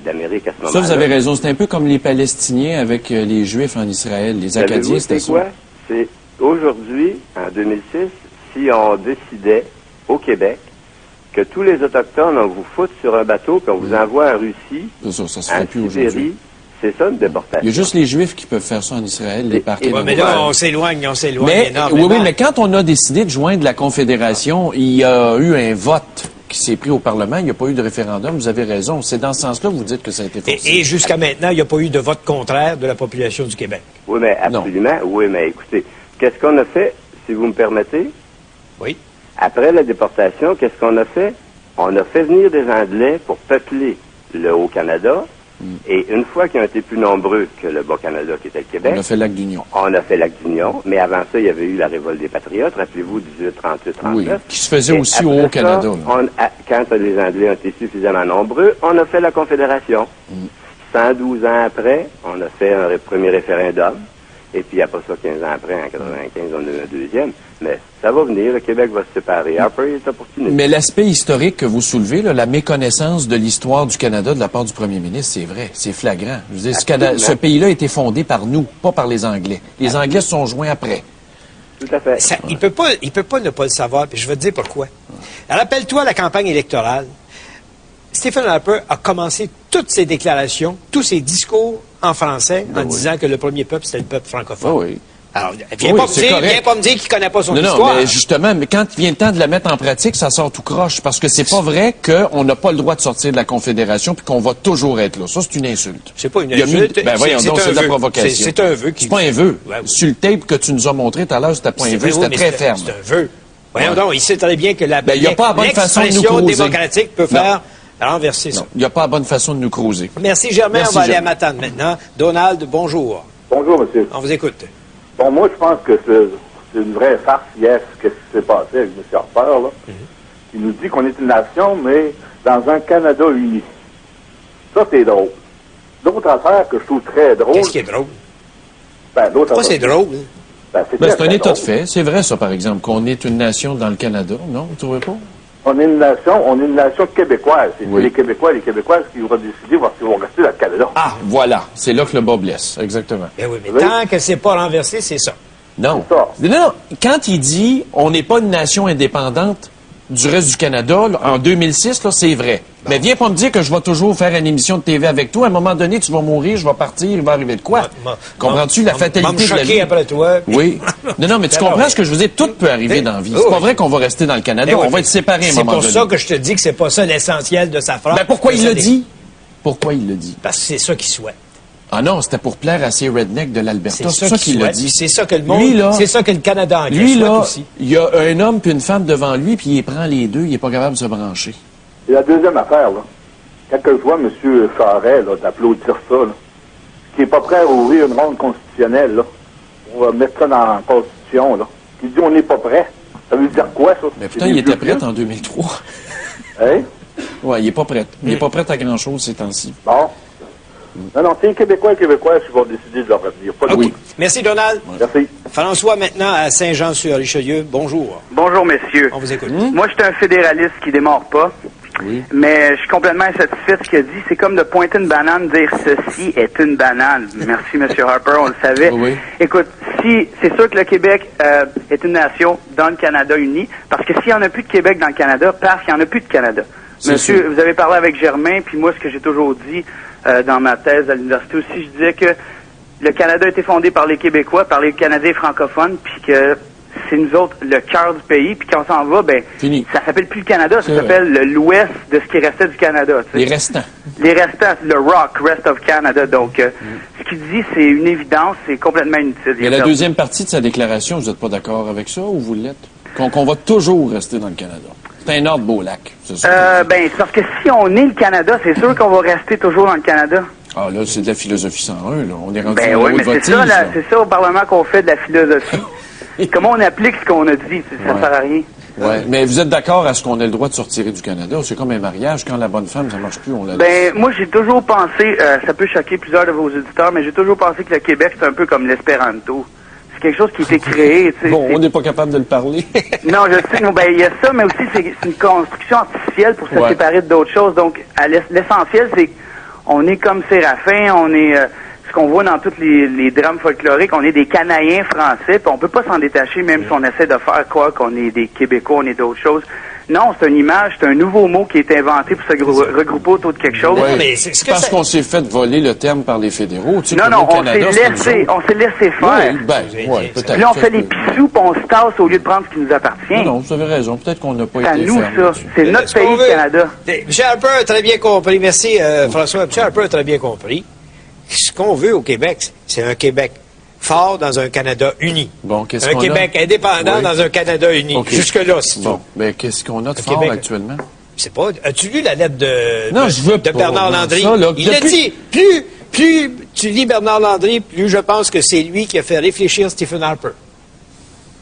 Speaker 3: d'Amérique à ce moment-là.
Speaker 2: Ça, vous avez raison. C'est un peu comme les Palestiniens avec les Juifs en Israël. Les Acadiens, c'était ça.
Speaker 3: Quoi? C'est aujourd'hui, en 2006, si on décidait au Québec que tous les Autochtones, on vous fout sur un bateau, qu'on vous envoie en Russie,
Speaker 2: ça se ferait plus aujourd'hui.
Speaker 3: C'est ça, une déportation.
Speaker 2: Il y a juste les Juifs qui peuvent faire ça en Israël, les parquets.
Speaker 1: Mais là, on s'éloigne énormément.
Speaker 2: Oui, mais quand on a décidé de joindre la Confédération, il y a eu un vote qui s'est pris au Parlement. Il n'y a pas eu de référendum. Vous avez raison. C'est dans ce sens-là que vous dites que ça a été forcé.
Speaker 1: Et jusqu'à maintenant, il n'y a pas eu de vote contraire de la population du Québec.
Speaker 3: Oui, mais absolument. Non. Oui, mais écoutez, qu'est-ce qu'on a fait, si vous me permettez?
Speaker 1: Oui.
Speaker 3: Après la déportation, qu'est-ce qu'on a fait? On a fait venir des Anglais pour peupler le Haut-Canada. Et une fois qu'ils ont été plus nombreux que le Bas-Canada, qui était le Québec...
Speaker 2: On a fait l'acte d'union.
Speaker 3: On a fait l'acte d'union. Mais avant ça, il y avait eu la révolte des Patriotes. Rappelez-vous, 1838-39.
Speaker 2: Oui, qui se faisait aussi au Haut-Canada.
Speaker 3: Quand les Anglais ont été suffisamment nombreux, on a fait la Confédération. 112 ans après, on a fait un premier référendum. Et puis après ça, 15 ans après, en 95, on a eu un deuxième. Mais ça va venir, le Québec va se séparer. Harper est opportuniste.
Speaker 2: Mais l'aspect historique que vous soulevez, là, la méconnaissance de l'histoire du Canada de la part du premier ministre, c'est vrai, c'est flagrant. Je veux dire, ce pays-là a été fondé par nous, pas par les Anglais. Les Anglais se sont joints après.
Speaker 3: Tout à fait.
Speaker 1: Ça, il peut pas ne pas le savoir, puis je vais te dire pourquoi. Rappelle-toi la campagne électorale. Stephen Harper a commencé toutes ses déclarations, tous ses discours en français, en disant que le premier peuple, c'était le peuple francophone.
Speaker 2: Oui.
Speaker 1: Alors, viens pas me dire qu'il connaît pas son histoire.
Speaker 2: Non, mais justement, mais quand vient le temps de la mettre en pratique, ça sort tout croche, parce que c'est pas vrai qu'on n'a pas le droit de sortir de la Confédération puis qu'on va toujours être là. Ça, c'est une insulte.
Speaker 1: C'est pas une insulte.
Speaker 2: Ben voyons donc, c'est de la provocation.
Speaker 1: C'est un vœu.
Speaker 2: C'est pas un vœu. Ouais, oui. Sur le tape que tu nous as montré tout à l'heure, c'était pas un vœu, c'était très ferme.
Speaker 1: C'est un vœu. Voyons donc, il sait très bien que
Speaker 2: l'expression
Speaker 1: démocratique peut faire renverser ça.
Speaker 2: Il n'y a pas la bonne façon de nous creuser.
Speaker 1: Merci, Germain. On va aller à Matane maintenant. Donald, bonjour.
Speaker 7: Bonjour, monsieur.
Speaker 1: On vous écoute.
Speaker 7: Bon, moi, je pense que c'est une vraie farce hier, ce qui s'est passé avec M. Harper, là. Il nous dit qu'on est une nation, mais dans un Canada uni. Ça, c'est drôle. D'autres affaires que je trouve très drôles...
Speaker 1: Qu'est-ce qui est drôle?
Speaker 7: Pourquoi
Speaker 1: c'est drôle?
Speaker 7: C'est
Speaker 2: un état de fait. C'est vrai, ça, par exemple, qu'on est une nation dans le Canada. Non, vous ne trouvez pas?
Speaker 7: On est une nation québécoise. C'est les Québécois et les Québécoises qui vont décider s'ils vont rester dans le Canada.
Speaker 2: Ah, voilà. C'est là que le bas blesse. Exactement.
Speaker 1: Ben oui, mais tant que c'est pas renversé, c'est ça.
Speaker 2: Non. Non. Quand il dit on n'est pas une nation indépendante, du reste du Canada, là, en 2006, là, c'est vrai. Bon. Mais viens pas me dire que je vais toujours faire une émission de TV avec toi. À un moment donné, tu vas mourir, je vais partir, il va arriver de quoi? Comprends-tu la fatalité de la vie?
Speaker 1: Après toi.
Speaker 2: Oui. Non, mais tu comprends ce que je veux dire? Tout peut arriver dans la vie. C'est pas vrai qu'on va rester dans le Canada. On va être séparés à un moment donné.
Speaker 1: C'est pour ça que je te dis que c'est pas ça l'essentiel de sa phrase.
Speaker 2: Ben pourquoi il le dit? Pourquoi il le dit?
Speaker 1: Parce que c'est ça qu'il souhaite.
Speaker 2: Ah non, c'était pour plaire à ces rednecks de l'Alberta. C'est ça qu'il l'a dit.
Speaker 1: C'est ça que le monde, c'est ça que le Canada anglais
Speaker 2: lui, là,
Speaker 1: aussi.
Speaker 2: Il y a un homme puis une femme devant lui, puis il prend les deux, il est pas capable de se brancher.
Speaker 7: Et la deuxième affaire, là, quand je vois M. Charest d'applaudir ça, là, qui est pas prêt à ouvrir une ronde constitutionnelle, là, pour mettre ça dans la Constitution, là, qui dit on n'est pas prêt. Ça veut dire quoi, ça?
Speaker 2: Mais putain, il était prêt en 2003.
Speaker 7: Hein?
Speaker 2: Ouais, il est pas prêt. Il est pas prêt à grand-chose ces temps-ci.
Speaker 7: Bon. Non, c'est les Québécois qui vont décider de leur avenir. Pas
Speaker 1: oui. Merci, Donald.
Speaker 7: Merci.
Speaker 1: François, maintenant, à Saint-Jean-sur-Richelieu. Bonjour.
Speaker 8: Bonjour, messieurs.
Speaker 1: On vous écoute.
Speaker 8: Moi, je suis un fédéraliste qui démarre pas. Oui. Mais je suis complètement insatisfait de ce qu'il a dit. C'est comme de pointer une banane, dire ceci est une banane. Merci, M. Harper, on le savait. Oui. Écoute, si c'est sûr que le Québec est une nation dans le Canada uni, parce que s'il n'y en a plus de Québec dans le Canada, parce qu'il n'y en a plus de Canada. Monsieur, vous avez parlé avec Germain, puis moi, ce que j'ai toujours dit dans ma thèse à l'université aussi, je disais que le Canada a été fondé par les Québécois, par les Canadiens francophones, puis que c'est nous autres le cœur du pays, puis quand on s'en va, ben ça s'appelle plus le Canada, ça s'appelle l'ouest de ce qui restait du Canada.
Speaker 2: Les restants.
Speaker 8: Les restants, le ROC, Rest of Canada. Donc, ce qu'il dit, c'est une évidence, c'est complètement inutile.
Speaker 2: Mais la deuxième partie de sa déclaration, vous n'êtes pas d'accord avec ça ou vous l'êtes? Qu'on va toujours rester dans le Canada. C'est un ordre beau lac.
Speaker 8: C'est parce que si on est le Canada, c'est sûr qu'on va rester toujours dans le Canada.
Speaker 2: Ah, là, c'est de la philosophie 101, là. On est rendu
Speaker 8: oui, mais c'est ça au Parlement qu'on fait de la philosophie. Comment on applique ce qu'on a dit? Ça sert à rien.
Speaker 2: Oui, mais vous êtes d'accord à ce qu'on ait le droit de se retirer du Canada? C'est comme un mariage, quand la bonne femme, ça marche plus, on la laisse.
Speaker 8: Moi, j'ai toujours pensé, ça peut choquer plusieurs de vos auditeurs, mais j'ai toujours pensé que le Québec, c'est un peu comme l'espéranto. C'est quelque chose qui a été créé, tu sais.
Speaker 2: Bon, on n'est pas capable de le parler.
Speaker 8: Non, je sais, il y a ça, mais aussi, c'est une construction artificielle pour se séparer d'autres choses. Donc, l'essentiel, c'est qu'on est comme Séraphin, on est... ce qu'on voit dans tous les drames folkloriques, on est des Canadiens français, puis on peut pas s'en détacher, même si on essaie de faire quoi, qu'on est des Québécois, on est d'autres choses. Non, c'est une image, c'est un nouveau mot qui est inventé pour se regrouper autour de quelque chose.
Speaker 2: Ouais, mais c'est parce qu'on s'est fait voler le terme par les fédéraux. Tu sais,
Speaker 8: non, on s'est laissé faire.
Speaker 2: Oui, peut-être.
Speaker 8: Puis là, on fait les pissous, puis on se tasse au lieu de prendre ce qui nous appartient.
Speaker 2: Non, vous avez raison. Peut-être qu'on n'a pas été
Speaker 8: ferme. C'est à nous, ça. C'est notre pays, le Canada.
Speaker 1: M. Harper a très bien compris. Merci, François. M. Harper a très bien compris. Ce qu'on veut au Québec, c'est un Québec fort dans un Canada uni.
Speaker 2: Bon, qu'est-ce
Speaker 1: qu'on a? Un Québec indépendant dans un Canada uni. Okay. Jusque-là, c'est
Speaker 2: bon. Mais qu'est-ce qu'on a de fort Québec, actuellement?
Speaker 1: Je sais pas. As-tu lu la lettre
Speaker 2: de
Speaker 1: Bernard Landry? Il a dit, plus tu lis Bernard Landry, plus je pense que c'est lui qui a fait réfléchir Stephen Harper.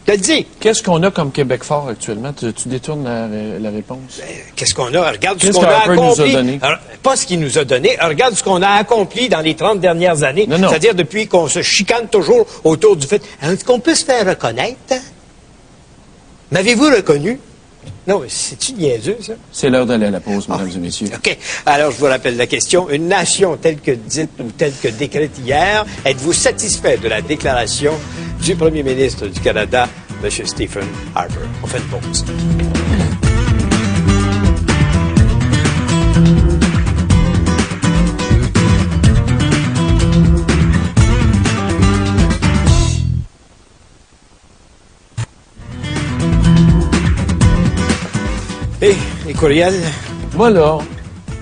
Speaker 1: Je te le dis.
Speaker 2: Qu'est-ce qu'on a comme Québec fort actuellement? Tu détournes la réponse.
Speaker 1: Qu'est-ce qu'on a? Regarde ce qu'on a accompli. Alors, pas ce qu'il nous a donné. Regarde ce qu'on a accompli dans les 30 dernières années. C'est-à-dire depuis qu'on se chicane toujours autour du fait. Est-ce qu'on peut se faire reconnaître? Hein? M'avez-vous reconnu? Non, c'est-tu niaiseux, ça?
Speaker 2: C'est l'heure d'aller à la pause, mesdames et messieurs.
Speaker 1: OK. Alors, je vous rappelle la question. Une nation telle que dite ou telle que décrite hier, êtes-vous satisfait de la déclaration du premier ministre du Canada, M. Stephen Harper? On fait une pause. Les courriels?
Speaker 2: Moi, là,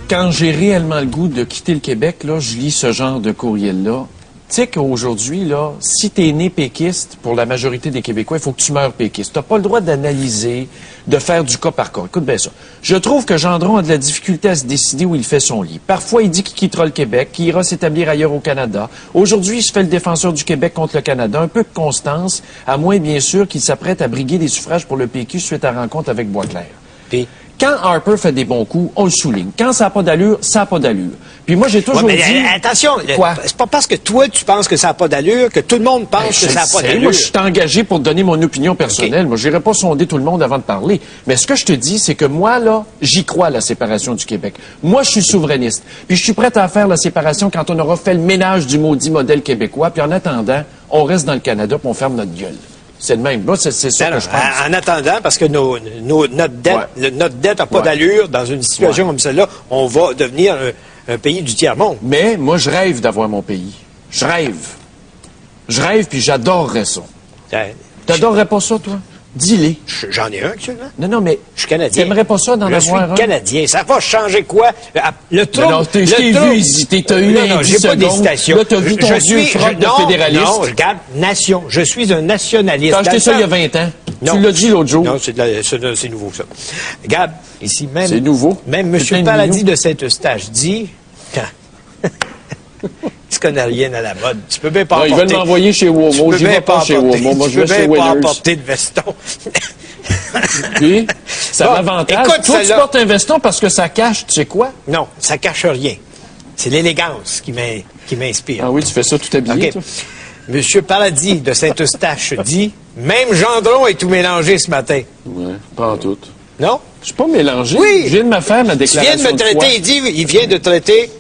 Speaker 2: quand j'ai réellement le goût de quitter le Québec, là, je lis ce genre de courriel-là. Tu sais qu'aujourd'hui, là, si t'es né péquiste, pour la majorité des Québécois, il faut que tu meurs péquiste. T'as pas le droit d'analyser, de faire du cas par cas. Écoute bien ça. Je trouve que Gendron a de la difficulté à se décider où il fait son lit. Parfois, il dit qu'il quittera le Québec, qu'il ira s'établir ailleurs au Canada. Aujourd'hui, il se fait le défenseur du Québec contre le Canada. Un peu de constance, à moins, bien sûr, qu'il s'apprête à briguer des suffrages pour le PQ suite à rencontre avec Boisclair. Puis, quand Harper fait des bons coups, on le souligne. Quand ça n'a pas d'allure, ça n'a pas d'allure. Puis moi, j'ai toujours dit...
Speaker 1: Attention, c'est pas parce que toi, tu penses que ça n'a pas d'allure que tout le monde pense que ça n'a pas d'allure.
Speaker 2: Moi, je suis engagé pour donner mon opinion personnelle. Okay. Moi, je n'irai pas sonder tout le monde avant de parler. Mais ce que je te dis, c'est que moi, là, j'y crois à la séparation du Québec. Moi, je suis souverainiste. Puis je suis prêt à faire la séparation quand on aura fait le ménage du maudit modèle québécois. Puis en attendant, on reste dans le Canada puis on ferme notre gueule. C'est le même. Moi, c'est ça que je pense.
Speaker 1: En attendant, parce que notre dette n'a pas d'allure dans une situation comme celle-là, on va devenir un pays du tiers-monde.
Speaker 2: Mais moi, je rêve d'avoir mon pays. Je rêve. Je rêve, puis j'adorerais ça. T'adorerais pas ça, toi? Dis-le.
Speaker 1: J'en ai un, actuellement.
Speaker 2: Non, mais
Speaker 1: je suis Canadien.
Speaker 2: T'aimerais pas ça d'en avoir un?
Speaker 1: Je suis Canadien. Ça va changer quoi? Le trouble...
Speaker 2: Non, je t'ai vu hésiter. T'as eu un 10
Speaker 1: j'ai pas
Speaker 2: secondes.
Speaker 1: d'hésitation.
Speaker 2: Là, t'as vu ton vieux froc de fédéraliste.
Speaker 1: Non, regarde, nation. Je suis un nationaliste.
Speaker 2: T'as acheté ça il y a 20 ans.
Speaker 1: Non.
Speaker 2: Tu l'as dit l'autre jour.
Speaker 1: Non, c'est nouveau, ça. Regarde, ici même...
Speaker 2: C'est nouveau.
Speaker 1: Même M. Paradis de Saint-Eustache dit... Tu connais rien à la mode. Tu peux bien pas
Speaker 2: apporter... Ils veulent m'envoyer chez Womo. J'y vais pas chez Womo. Moi, je vais chez Winners. Tu peux bien pas
Speaker 1: apporter de veston.
Speaker 2: Puis, ça m'avantage. Toi, tu portes un veston parce que ça cache, tu sais quoi?
Speaker 1: Non, ça cache rien. C'est l'élégance qui m'inspire.
Speaker 2: Ah oui, tu fais ça tout habillé, toi?
Speaker 1: Monsieur Paradis de Saint-Eustache dit, même Gendron est tout mélangé ce matin.
Speaker 2: Oui, pas en tout.
Speaker 1: Non?
Speaker 2: Je suis pas mélangé.
Speaker 1: Oui.
Speaker 2: Je viens de me faire ma déclaration.
Speaker 1: Il vient de me traiter, il vient de traiter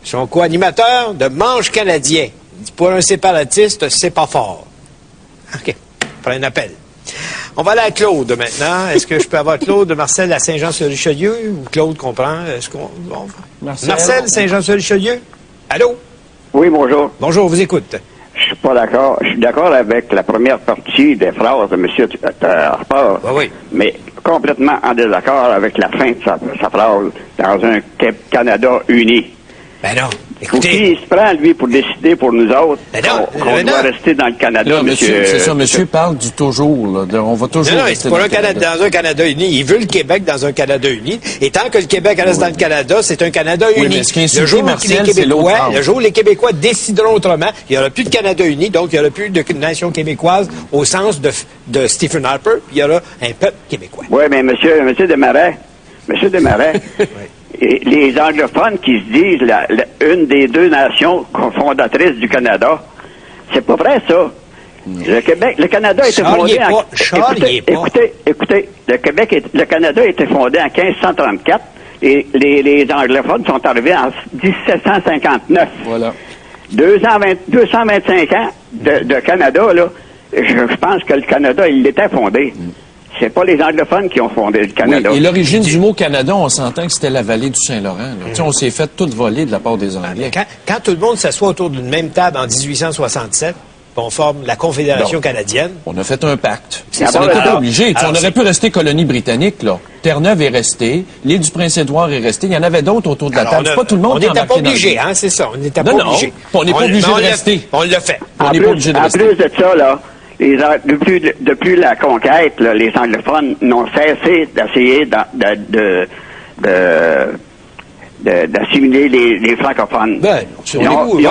Speaker 1: son co-animateur de manche canadien. Il dit, pour un séparatiste, c'est pas fort. OK. Prends un appel. On va aller à Claude maintenant. Est-ce que je peux avoir Claude de Marcel à Saint-Jean-sur-Richelieu ou Claude comprend? Marcel Saint-Jean-sur-Richelieu? Allô?
Speaker 9: Oui, bonjour.
Speaker 1: Bonjour, vous écoute.
Speaker 9: Je suis pas d'accord. Je suis d'accord avec la première partie des phrases de M. Harper.
Speaker 1: Oui.
Speaker 9: Mais complètement en désaccord avec la fin de sa phrase dans un Canada uni.
Speaker 1: Ben non. Écoutez.
Speaker 9: Qui se prend, lui, pour décider pour nous autres qu'on doit rester dans le Canada,
Speaker 2: là, monsieur? C'est ça, monsieur parle du toujours, là. On va toujours rester
Speaker 1: dans un Canada uni. Il veut le Québec dans un Canada uni. Et tant que le Québec reste dans le Canada, c'est un Canada uni.
Speaker 2: Mais ce qui insulte Martial, c'est l'autre part.
Speaker 1: Le jour où les Québécois décideront autrement, il n'y aura plus de Canada uni, donc il n'y aura plus de nation québécoise au sens de Stephen Harper, puis il y aura un peuple québécois.
Speaker 9: Oui, mais monsieur Desmarais, et les anglophones qui se disent une des deux nations fondatrices du Canada, c'est pas vrai, ça. Le Canada a été fondé en... Écoutez, le Canada a été fondé en 1534 et les anglophones sont arrivés en 1759.
Speaker 2: Voilà.
Speaker 9: 225 ans de Canada, là, je pense que le Canada, il était fondé. C'est pas les anglophones qui ont fondé le Canada.
Speaker 2: Oui, et l'origine du mot Canada, on s'entend que c'était la vallée du Saint-Laurent. On s'est fait tout voler de la part des Anglais.
Speaker 1: Quand tout le monde s'assoit autour d'une même table en 1867, on forme la Confédération canadienne.
Speaker 2: On a fait un pacte. On n'était pas obligé. On aurait pu rester colonie britannique, là. Terre-Neuve est restée, l'île du Prince-Édouard est restée. Il y en avait d'autres autour de la table. C'est pas tout le monde qui
Speaker 1: n'était pas obligé, hein, c'est ça. On n'était pas obligé.
Speaker 2: On n'est pas obligé de rester.
Speaker 1: On l'a fait.
Speaker 9: On n'est pas obligé de rester. En plus de ça, là, depuis la conquête, là, les anglophones n'ont cessé d'essayer d'assimiler les francophones. Ils ont voulu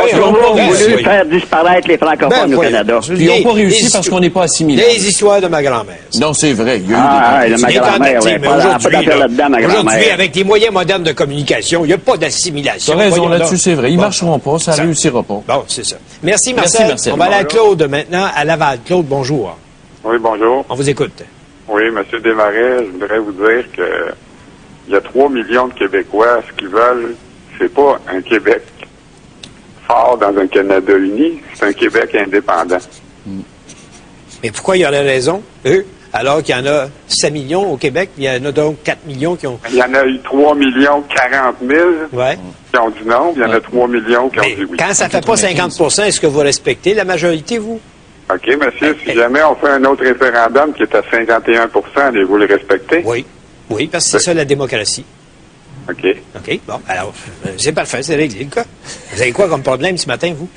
Speaker 9: faire disparaître les francophones au Canada.
Speaker 2: Ils n'ont pas réussi parce qu'on n'est pas assimilés.
Speaker 1: Les histoires de ma grand-mère.
Speaker 2: Non, c'est vrai.
Speaker 9: De ma grand-mère.
Speaker 1: Aujourd'hui, avec les moyens modernes de communication, il n'y a pas d'assimilation.
Speaker 2: Tu as raison là-dessus, c'est vrai. Ils ne marcheront pas, ça ne réussira pas.
Speaker 1: Bon, c'est ça. Merci, Marcel. On va aller à Claude maintenant, à Laval. Claude, bonjour.
Speaker 10: Oui, bonjour.
Speaker 1: On vous écoute.
Speaker 10: Oui, M. Desmarais, je voudrais vous dire que il y a 3 millions de Québécois. Ce qu'ils veulent, c'est pas un Québec fort dans un Canada uni, c'est un Québec indépendant.
Speaker 1: Mais pourquoi il y aurait raison, eux, alors qu'il y en a 5 millions au Québec, il y en a donc 4 millions qui ont...
Speaker 10: Il y en a eu 3 millions 40 000 qui ont dit non, il y en a 3 millions qui ont dit oui.
Speaker 1: Quand ça fait pas 50 % est-ce que vous respectez la majorité, vous?
Speaker 10: OK, monsieur, si jamais on fait un autre référendum qui est à 51 % allez-vous le respecter?
Speaker 1: Oui, parce que c'est ça la démocratie.
Speaker 10: OK.
Speaker 1: OK, bon, alors, c'est parfait, c'est réglé, quoi. Vous avez quoi comme problème ce matin, vous?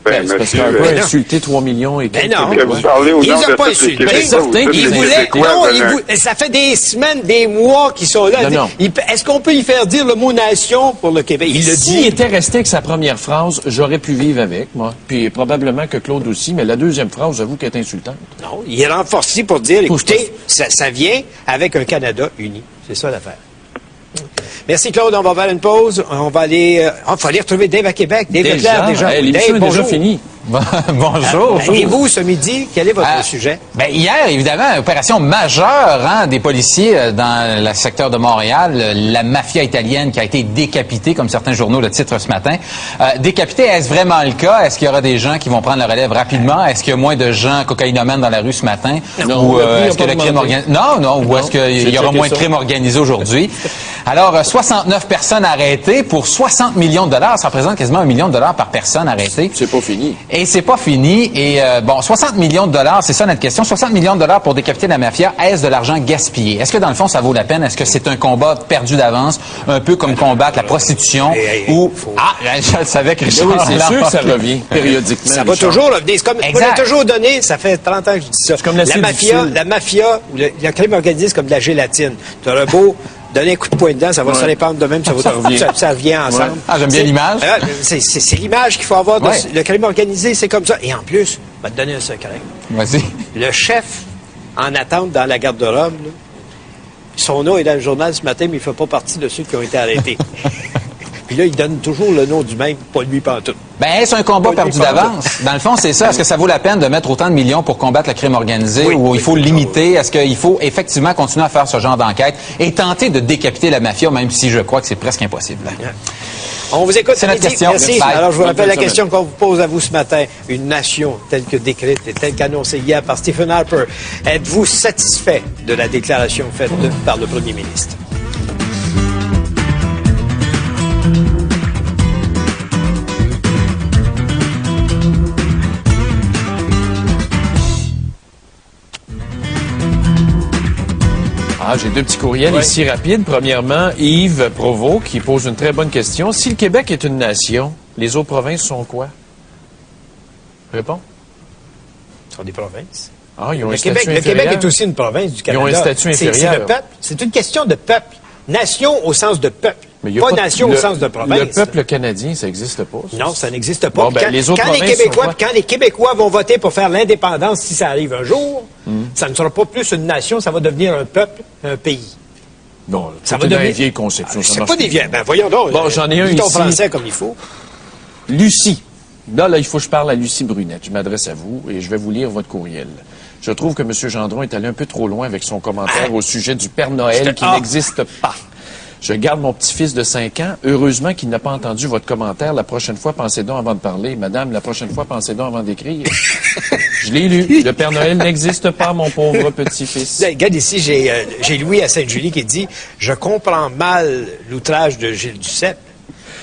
Speaker 2: C'est parce qu'on peut insulter 3 millions et quelques.
Speaker 1: Ben non,
Speaker 10: vous parlez au
Speaker 1: ils
Speaker 10: nom
Speaker 1: n'ont pas insulté. Ça fait des semaines, des mois qu'ils sont là. Est-ce qu'on peut y faire dire le mot nation pour le Québec? Il le dit.
Speaker 2: S'il était resté avec sa première phrase, j'aurais pu vivre avec, moi. Puis probablement que Claude aussi, mais la deuxième phrase, j'avoue qu'elle est insultante.
Speaker 1: Non, il est renforcé pour dire, écoutez, ça vient avec un Canada uni. C'est ça l'affaire. Merci Claude, on va faire une pause. On va aller retrouver Dave à Québec. Dave Leclerc, déjà.
Speaker 2: L'émission est déjà finie.
Speaker 11: Bonjour.
Speaker 1: Et vous, ce midi, quel est votre sujet?
Speaker 11: Ben, hier, évidemment, opération majeure des policiers dans le secteur de Montréal. La mafia italienne qui a été décapitée, comme certains journaux le titrent ce matin. Décapitée, est-ce vraiment le cas? Est-ce qu'il y aura des gens qui vont prendre la relève rapidement? Est-ce qu'il y a moins de gens cocaïnomènes dans la rue ce matin?
Speaker 2: Non,
Speaker 11: Ou est-ce que le crime organisé... Non. Ou est-ce qu'il y aura moins de crimes organisés aujourd'hui? Alors, 69 personnes arrêtées pour 60 millions de dollars. Ça représente quasiment $1 million par personne arrêtée.
Speaker 2: C'est pas fini.
Speaker 11: Et c'est pas fini. Et 60 millions de dollars, c'est ça notre question. 60 millions de dollars pour décapiter la mafia, est-ce de l'argent gaspillé? Est-ce que dans le fond, ça vaut la peine? Est-ce que c'est un combat perdu d'avance, un peu comme combattre la prostitution? Je le savais que Richard...
Speaker 2: Oui, c'est sûr que ça revient périodiquement.
Speaker 1: Ça va toujours revenir. On l'a toujours donné, ça fait 30 ans que je dis ça.
Speaker 2: Comme
Speaker 1: la mafia, le crime organisé, c'est comme de la gélatine. Tu auras beau donner un coup de poing dedans, ça va se répandre de même, ça revient ensemble.
Speaker 11: Ah, j'aime bien l'image.
Speaker 1: C'est l'image qu'il faut avoir. Le crime organisé, c'est comme ça. Et en plus, je vais te donner un secret.
Speaker 11: Vas-y.
Speaker 1: Le chef en attente dans la garde-robe, son nom est dans le journal ce matin, mais il ne fait pas partie de ceux qui ont été arrêtés. Puis là, il donne toujours le nom du même, pas lui pantoute.
Speaker 11: Ben, est-ce un combat perdu d'avance? Dans le fond, c'est ça. Est-ce que ça vaut la peine de mettre autant de millions pour combattre le crime organisé ou il faut le limiter? Est-ce qu'il faut effectivement continuer à faire ce genre d'enquête et tenter de décapiter la mafia, même si je crois que c'est presque impossible?
Speaker 1: On vous écoute.
Speaker 11: C'est notre question.
Speaker 1: Merci. Alors, je vous rappelle la question qu'on vous pose à vous ce matin. Une nation telle que décrite et telle qu'annoncée hier par Stephen Harper. Êtes-vous satisfait de la déclaration faite par le premier ministre?
Speaker 2: J'ai deux petits courriels ici rapides. Premièrement, Yves Provost qui pose une très bonne question. Si le Québec est une nation, les autres provinces sont quoi? Réponds.
Speaker 1: Ce sont des provinces.
Speaker 2: Ils ont un statut inférieur.
Speaker 1: Le Québec est aussi une province du Canada.
Speaker 2: Ils ont un statut inférieur.
Speaker 1: C'est le peuple. C'est une question de peuple. Nation au sens de peuple. Pas nation au sens de province.
Speaker 2: Le peuple canadien, ça n'existe pas.
Speaker 1: Non, ça n'existe pas.
Speaker 11: Quand
Speaker 1: les Québécois vont voter pour faire l'indépendance, si ça arrive un jour, ça ne sera pas plus une nation, ça va devenir un peuple, un pays.
Speaker 2: Non, ça va devenir une vieille conception.
Speaker 1: C'est pas des vieilles. Ben voyons donc.
Speaker 2: Bon, j'en ai un ici.
Speaker 1: Français comme il faut.
Speaker 2: Lucie. Là, il faut que je parle à Lucie Brunette. Je m'adresse à vous et je vais vous lire votre courriel. Je trouve que M. Gendron est allé un peu trop loin avec son commentaire au sujet du Père Noël qui n'existe pas. Je garde mon petit-fils de 5 ans. Heureusement qu'il n'a pas entendu votre commentaire. La prochaine fois, pensez donc avant de parler. Madame, la prochaine fois, pensez donc avant d'écrire. Je l'ai lu. Le Père Noël n'existe pas, mon pauvre petit-fils.
Speaker 1: Regarde ici, j'ai Louis à Sainte-Julie qui dit « Je comprends mal l'outrage de Gilles Duceppe. »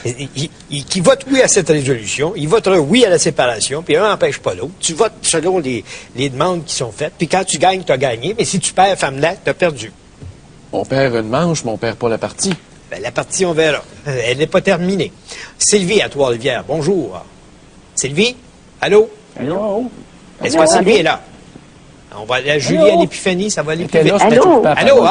Speaker 1: Qui vote oui à cette résolution, il votera oui à la séparation, puis un n'empêche pas l'autre. Tu votes selon les demandes qui sont faites, puis quand tu gagnes, tu as gagné, mais si tu perds, femme-là, tu as perdu.
Speaker 2: On perd une manche, mais on perd pas la partie.
Speaker 1: Ben, la partie, on verra. Elle n'est pas terminée. Sylvie à Trois-Rivières, bonjour. Sylvie? Allô?
Speaker 12: Allô?
Speaker 1: Est-ce que Sylvie est là? On va aller à Julie à l'Épiphanie, ça va aller plus vite.
Speaker 12: Allô?
Speaker 1: Allô?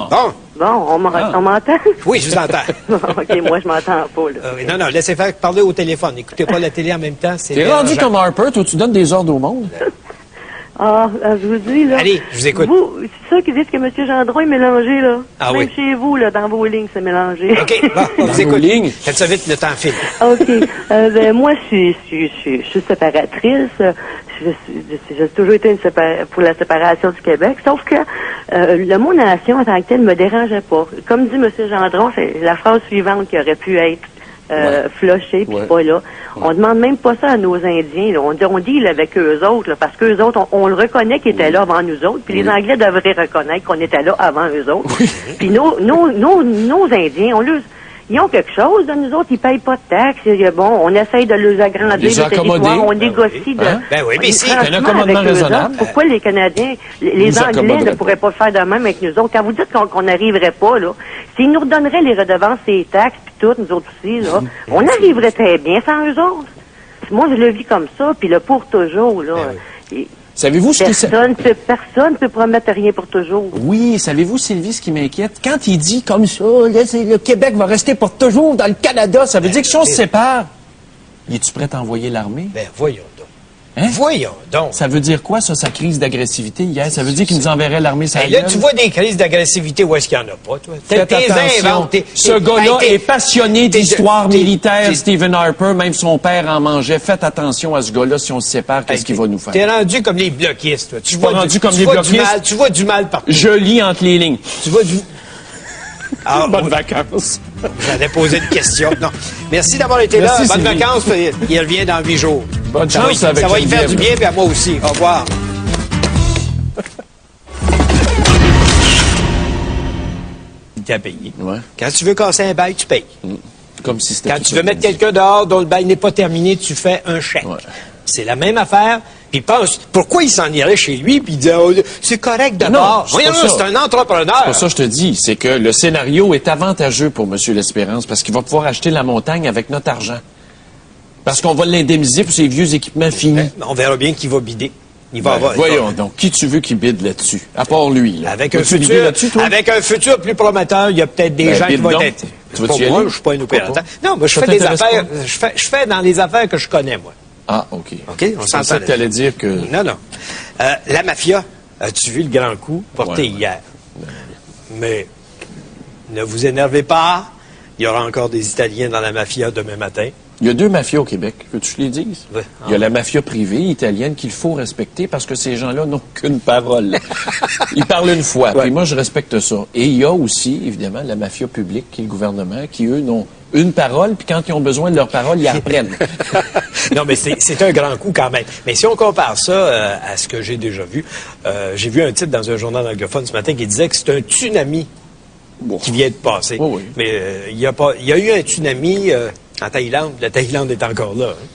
Speaker 1: Bon.
Speaker 12: Bon, on m'entend?
Speaker 1: Oui, je vous entends.
Speaker 12: OK, moi, je m'entends pas, là.
Speaker 1: Non, laissez faire parler au téléphone. N'écoutez pas la télé en même temps.
Speaker 2: T'es rendu comme Harper, toi, tu donnes des ordres au monde.
Speaker 12: Je vous dis, là.
Speaker 1: Allez, je vous écoute.
Speaker 12: Vous, c'est ça qui disent que M. Gendron est mélangé, là.
Speaker 1: Ah
Speaker 12: Même chez vous, là, dans vos lignes, c'est mélangé.
Speaker 1: OK, bon, vous écoute. Faites ça vite, le temps file.
Speaker 12: OK. Moi, je suis séparatrice. J'ai toujours été pour la séparation du Québec. Sauf que le mot nation en tant que tel ne me dérangeait pas. Comme dit M. Gendron, c'est la phrase suivante qui aurait pu être flushée, puis pas là. On demande même pas ça à nos Indiens. Là. On deal avec eux autres, là, parce qu'eux autres, on le reconnaît qu'ils étaient là avant nous autres, puis les Anglais devraient reconnaître qu'on était là avant eux autres. Puis nos Indiens, ils ont quelque chose, de nous autres, ils payent pas de taxes. Bon, on essaye de les agrandir, le territoire, on négocie
Speaker 1: mais c'est
Speaker 2: un accommodement raisonnable.
Speaker 12: Pourquoi les Canadiens, les Anglais ne pourraient pas faire de même avec nous autres? Quand vous dites qu'on n'arriverait pas, là, s'ils nous redonneraient les redevances et les taxes, puis tout, nous autres aussi, là, on arriverait très bien sans eux autres. Moi, je le vis comme ça, puis le pour toujours, là.
Speaker 2: Savez-vous ce que
Speaker 12: personne peut promettre rien pour toujours.
Speaker 2: Oui, savez-vous, Sylvie, ce qui m'inquiète? Quand il dit comme ça, là, le Québec va rester pour toujours dans le Canada, ça veut dire que si on se sépare, es-tu prêt à envoyer l'armée?
Speaker 1: Ben, voyons donc.
Speaker 2: Hein?
Speaker 1: Voyons donc.
Speaker 2: Ça veut dire quoi, ça, sa crise d'agressivité hier? Ça veut dire qu'il nous enverrait l'armée sur la
Speaker 1: Là,
Speaker 2: gueule?
Speaker 1: tu vois des crises d'agressivité où est-ce qu'il n'y en a pas, toi?
Speaker 2: Faites attention. Ce gars-là est passionné d'histoire militaire, Stephen Harper. Même son père en mangeait. Faites attention à ce gars-là. Si on se sépare, qu'est-ce qu'il va nous faire?
Speaker 1: T'es rendu comme les bloquistes, toi.
Speaker 2: Tu vois rendu comme les bloquistes.
Speaker 1: Tu vois du mal partout.
Speaker 2: Je lis entre les lignes.
Speaker 1: Tu vois du...
Speaker 2: Ah, bonnes vacances.
Speaker 1: J'allais poser une question. Non. Merci d'avoir été là. Bonnes vacances. Il revient dans 8 jours.
Speaker 2: Bonne chance avec
Speaker 1: ça va y faire du bien, puis à moi aussi. Au revoir. Tu as payé.
Speaker 2: Ouais.
Speaker 1: Quand tu veux casser un bail, tu payes.
Speaker 2: Comme si c'était...
Speaker 1: Quand tu veux mettre quelqu'un dehors dont le bail n'est pas terminé, tu fais un chèque. Ouais. C'est la même affaire. Puis pense, pourquoi il s'en irait chez lui puis il dit oh, c'est correct d'abord.
Speaker 2: Non,
Speaker 1: c'est un entrepreneur.
Speaker 2: C'est pas ça que je te dis, c'est que le scénario est avantageux pour M. L'Espérance parce qu'il va pouvoir acheter la montagne avec notre argent. Parce qu'on va l'indemniser pour ses vieux équipements finis.
Speaker 1: On verra bien qui va bider. Il va avoir.
Speaker 2: Voyons donc, qui tu veux qui bide là-dessus? À part lui, là.
Speaker 1: Avec un futur plus prometteur, il y a peut-être des gens qui vont être.
Speaker 2: Tu vas-tu y
Speaker 1: moi,
Speaker 2: aller?
Speaker 1: je suis pas un opérateur. Non, moi, je fais des affaires. Je fais dans les affaires que je connais, moi.
Speaker 2: Ah, OK.
Speaker 1: OK, on s'entend.
Speaker 2: C'est ça que tu allais dire que...
Speaker 1: Non. La mafia, as-tu vu le grand coup porté hier? Mais ne vous énervez pas. Il y aura encore des Italiens dans la mafia demain matin.
Speaker 2: Il y a 2 mafias au Québec, que tu les dises.
Speaker 1: Oui.
Speaker 2: Il y a la mafia privée italienne qu'il faut respecter parce que ces gens-là n'ont qu'une parole. Ils parlent une fois, puis moi, je respecte ça. Et il y a aussi, évidemment, la mafia publique, qui est le gouvernement, qui, eux, n'ont une parole, puis quand ils ont besoin de leur parole, ils la reprennent.
Speaker 1: Non, mais c'est un grand coup quand même. Mais si on compare ça à ce que j'ai déjà vu, j'ai vu un titre dans un journal anglophone ce matin qui disait que c'est un tsunami qui vient de passer.
Speaker 2: Oui.
Speaker 1: Mais il y a eu un tsunami en Thaïlande. La Thaïlande est encore là. Hein.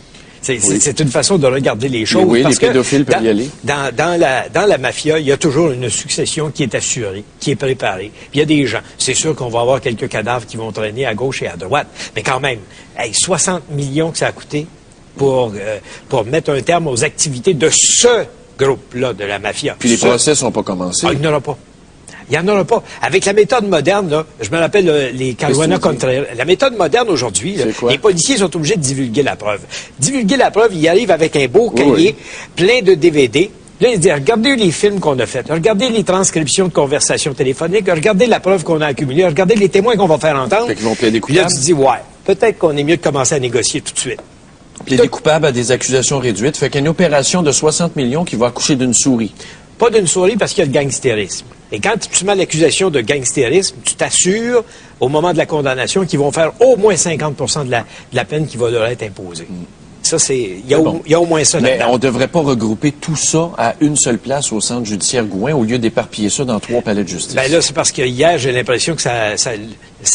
Speaker 1: C'est une façon de regarder les choses.
Speaker 2: Oui,
Speaker 1: parce
Speaker 2: les pédophiles peuvent y aller.
Speaker 1: Dans la mafia, il y a toujours une succession qui est assurée, qui est préparée. Puis il y a des gens. C'est sûr qu'on va avoir quelques cadavres qui vont traîner à gauche et à droite. Mais quand même, 60 millions que ça a coûté pour mettre un terme aux activités de ce groupe-là de la mafia.
Speaker 2: Puis les procès sont pas commencés.
Speaker 1: Il n'y en aura pas. Il n'y en aura pas. Avec la méthode moderne, là, je me rappelle les Caruana Contreras. La méthode moderne aujourd'hui, les policiers sont obligés de divulguer la preuve. Divulguer la preuve, ils arrivent avec un beau cahier plein de DVD. Là, ils disent, regardez les films qu'on a faits, regardez les transcriptions de conversations téléphoniques, regardez la preuve qu'on a accumulée, regardez les témoins qu'on va faire entendre.
Speaker 2: Fait qu'ils vont plaider
Speaker 1: coupables. Puis là, tu dis, ouais, peut-être qu'on est mieux de commencer à négocier tout de suite.
Speaker 2: Plaider coupable à des accusations réduites. Fait qu'il y a une opération de 60 millions qui va accoucher d'une souris.
Speaker 1: Pas d'une souris parce qu'il y a le gangstérisme. Et quand tu mets l'accusation de gangstérisme, tu t'assures, au moment de la condamnation, qu'ils vont faire au moins 50 de la peine qui va leur être imposée. Ça, il y a au moins ça là-dedans.
Speaker 2: Mais on ne devrait pas regrouper tout ça à une seule place au centre judiciaire Gouin au lieu d'éparpiller ça dans 3 palais de justice.
Speaker 1: Ben là, c'est parce que hier, j'ai l'impression que ça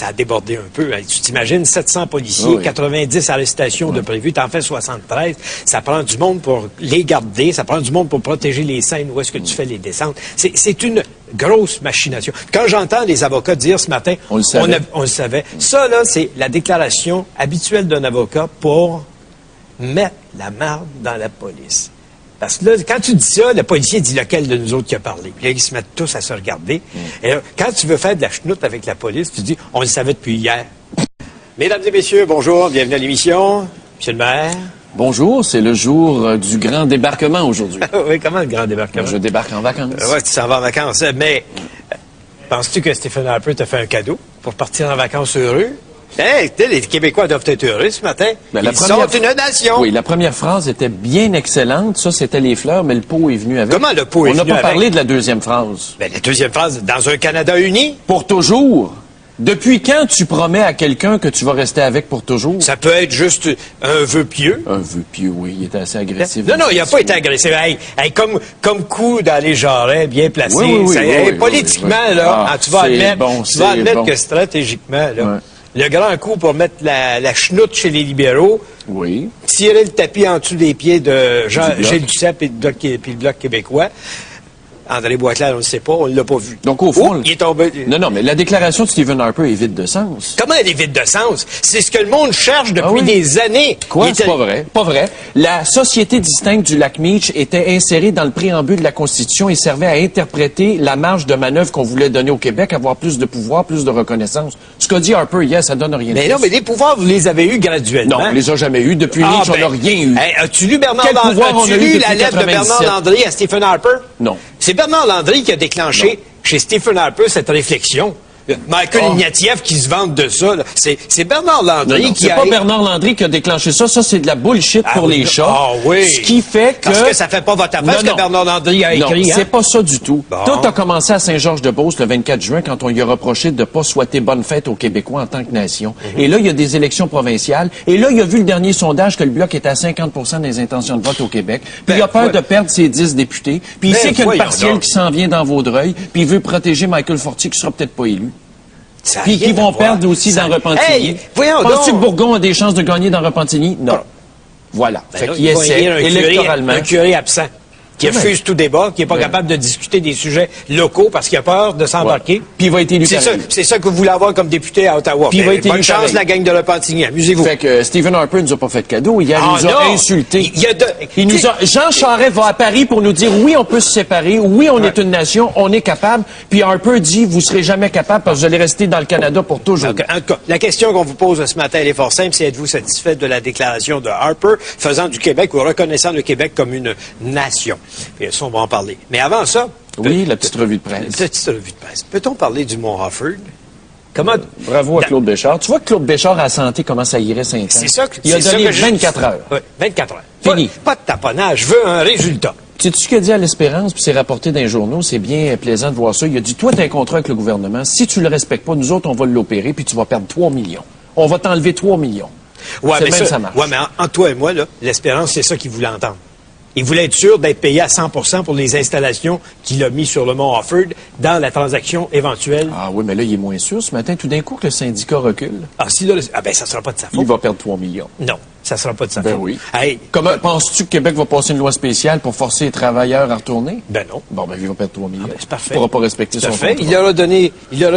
Speaker 1: a débordé un peu. Tu t'imagines, 700 policiers, 90 arrestations de prévues, t'en fais 73. Ça prend du monde pour les garder, ça prend du monde pour protéger les scènes où est-ce que tu fais les descentes. C'est une grosse machination. Quand j'entends les avocats dire ce matin, on le savait. Ça, là, c'est la déclaration habituelle d'un avocat pour mettre la marde dans la police. Parce que là, quand tu dis ça, le policier dit lequel de nous autres qui a parlé. Puis là, ils se mettent tous à se regarder. Et là, quand tu veux faire de la chenoute avec la police, tu dis, on le savait depuis hier. Mesdames et messieurs, bonjour, bienvenue à l'émission. Monsieur le maire.
Speaker 2: Bonjour, c'est le jour du grand débarquement aujourd'hui.
Speaker 1: Oui, comment le grand débarquement?
Speaker 2: Je débarque en vacances.
Speaker 1: Oui, tu s'en vas en vacances. Mais penses-tu que Stephen Harper t'a fait un cadeau pour partir en vacances heureux? Hey, les Québécois doivent être heureux ce matin. Ils sont une nation.
Speaker 2: Oui, la première phrase était bien excellente. Ça, c'était les fleurs, mais le pot est venu avec.
Speaker 1: Comment le pot est venu avec?
Speaker 2: On n'a pas parlé de la deuxième phrase.
Speaker 1: Ben, la deuxième phrase, dans un Canada uni.
Speaker 2: Pour toujours. Depuis quand tu promets à quelqu'un que tu vas rester avec pour toujours?
Speaker 1: Ça peut être juste un vœu pieux.
Speaker 2: Un vœu pieux, oui. Il était assez agressif.
Speaker 1: Non, il n'a pas été agressif. Comme coup dans les jarrets, bien placé. Politiquement, là, tu vas admettre que stratégiquement, là, le grand coup pour mettre la chenoute chez les libéraux, tirer le tapis en dessous des pieds de Gilles Duceppe et le Bloc québécois, André Boisclair, on ne le sait pas, on ne l'a pas vu.
Speaker 2: Donc, au fond...
Speaker 1: il est tombé...
Speaker 2: Non, mais la déclaration de Stephen Harper est vide de sens.
Speaker 1: Comment elle est vide de sens? C'est ce que le monde cherche depuis des années.
Speaker 2: Quoi? C'est pas vrai. Pas vrai. La société distincte du lac Meech était insérée dans le préambule de la Constitution et servait à interpréter la marge de manœuvre qu'on voulait donner au Québec, avoir plus de pouvoir, plus de reconnaissance. Ce qu'a dit Harper hier, ça donne rien.
Speaker 1: Mais non, mais les pouvoirs, vous les avez eus graduellement.
Speaker 2: Non, on les a jamais eus. Depuis Meech, on n'a rien eu.
Speaker 1: As-tu lu Bernard Landry? As-tu lu la lettre de Bernard Landry à Stephen Harper?
Speaker 2: Non.
Speaker 1: C'est Bernard Landry qui a déclenché chez Stephen Harper cette réflexion. Michael Ignatieff qui se vante de ça. C'est Bernard Landry qui a...
Speaker 2: C'est pas Bernard Landry qui a déclenché ça. Ça, c'est de la bullshit pour les chats.
Speaker 1: Ah oui.
Speaker 2: Ce qui fait que...
Speaker 1: Parce que ça fait pas votre affaire ce que Bernard Landry a écrit.
Speaker 2: Non, c'est pas ça du tout. Bon. Tout a commencé à Saint-Georges-de-Beauce le 24 juin quand on lui a reproché de pas souhaiter bonne fête aux Québécois en tant que nation. Et là, il y a des élections provinciales. Et là, il a vu le dernier sondage que le Bloc est à 50% des intentions de vote au Québec. Puis il a peur de perdre ses 10 députés. Puis il sait qu'il y a une partielle qui s'en vient dans Vaudreuil. Puis il veut protéger Michael Fortier qui sera peut-être pas élu. Puis qui vont perdre aussi dans Repentigny.
Speaker 1: Hey, voyons
Speaker 2: Penses-tu que Bourgon a des chances de gagner dans Repentigny? Non. Voilà. Fait qu'il essaie électoralement.
Speaker 1: Un curé absent, qui refuse tout débat, qui n'est pas capable de discuter des sujets locaux parce qu'il a peur de s'embarquer.
Speaker 2: Puis il va être élu
Speaker 1: C'est ça que vous voulez avoir comme député à Ottawa.
Speaker 2: Puis il va être élu
Speaker 1: bonne chance, la gang de Repentigny. Amusez-vous.
Speaker 2: Fait que Stephen Harper nous a pas fait de cadeau. Hier, il nous a insultés. Jean Charest va à Paris pour nous dire oui, on peut se séparer. Oui, on est une nation. On est capable. Puis Harper dit vous serez jamais capable parce que vous allez rester dans le Canada pour toujours.
Speaker 1: En tout cas, la question qu'on vous pose ce matin, elle est fort simple. C'est êtes-vous satisfait de la déclaration de Harper faisant du Québec ou reconnaissant le Québec comme une nation? Puis ça, on va en parler. Mais avant ça...
Speaker 2: Oui, la petite revue de presse.
Speaker 1: La petite revue de presse. Peut-on parler du Mont Offord? Comment...
Speaker 2: Bravo à Claude Béchard. Tu vois que Claude Béchard a senti comment ça irait 5 ans.
Speaker 1: C'est ça que...
Speaker 2: Il a donné 24 heures.
Speaker 1: Oui, 24 heures.
Speaker 2: Fini.
Speaker 1: Pas de taponnage. Je veux un résultat.
Speaker 2: Sais-tu ce qu'il a dit à l'Espérance, puis c'est rapporté dans les journaux, c'est bien plaisant de voir ça. Il a dit, toi, tu as un contrat avec le gouvernement. Si tu le respectes pas, nous autres, on va l'opérer, puis tu vas perdre 3 millions. On va t'enlever 3 millions.
Speaker 1: Ouais, mais
Speaker 2: ça marche.
Speaker 1: Ouais, mais entre toi et moi, là, l'Espérance, c'est ça qu'il voulait entendre. Il voulait être sûr d'être payé à 100% pour les installations qu'il a mis sur le Mont Offord dans la transaction éventuelle.
Speaker 2: Ah oui, mais là, il est moins sûr ce matin. Tout d'un coup, que le syndicat recule.
Speaker 1: Ah, si là, ça sera pas de sa faute.
Speaker 2: Il va perdre 3 millions.
Speaker 1: Non, ça sera pas de sa faute.
Speaker 2: Ben oui.
Speaker 1: Hey,
Speaker 2: comment penses-tu que Québec va passer une loi spéciale pour forcer les travailleurs à retourner?
Speaker 1: Ben non.
Speaker 2: Bon, ben il va perdre 3 millions.
Speaker 1: C'est parfait.
Speaker 2: Il pourra pas respecter son contrat.
Speaker 1: Il leur a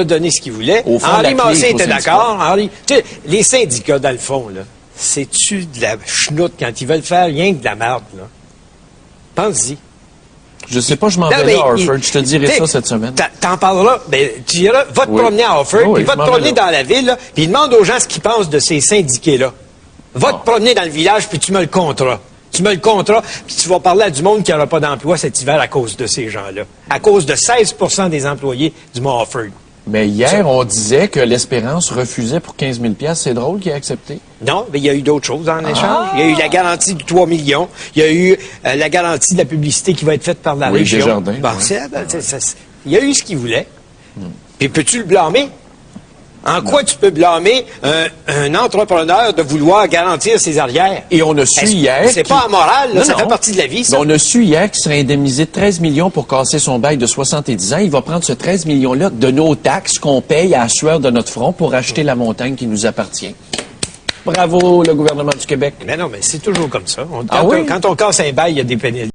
Speaker 1: donné ce qu'il voulait.
Speaker 2: Au fond,
Speaker 1: Henri Massé était d'accord. Tu sais, les syndicats, dans le fond, là, c'est-tu de la chenoute quand ils veulent faire rien que de la merde, là? Pense-y.
Speaker 2: Je sais pas, je m'en vais là, Harford. Je te dirai ça cette semaine.
Speaker 1: T'en parleras. Ben, tu iras, va te promener à Harford, puis va te promener dans la ville, là, puis demande aux gens ce qu'ils pensent de ces syndiqués-là. Va te promener dans le village, puis tu me le compteras. Tu me le compteras, puis tu vas parler à du monde qui n'aura pas d'emploi cet hiver à cause de ces gens-là. À cause de 16% des employés du Mont Offord.
Speaker 2: Mais hier, on disait que l'Espérance refusait pour 15 000 $. C'est drôle qu'il ait accepté.
Speaker 1: Non, mais il y a eu d'autres choses en échange. Il y a eu la garantie de 3 millions. Il y a eu la garantie de la publicité qui va être faite par la région.
Speaker 2: Desjardins.
Speaker 1: Bon, il y a eu ce qu'il voulait. Puis peux-tu le blâmer? En quoi tu peux blâmer un entrepreneur de vouloir garantir ses arrières?
Speaker 2: Et on a su hier...
Speaker 1: C'est pas amoral, là, ça fait partie de la vie, ça.
Speaker 2: On a su hier qu'il serait indemnisé de 13 millions pour casser son bail de 70 ans. Il va prendre ce 13 millions-là de nos taxes qu'on paye à la sueur de notre front pour acheter la montagne qui nous appartient. Bravo, le gouvernement du Québec.
Speaker 1: Mais non, mais c'est toujours comme ça.
Speaker 2: Quand
Speaker 1: on casse un bail, il y a des pénalités.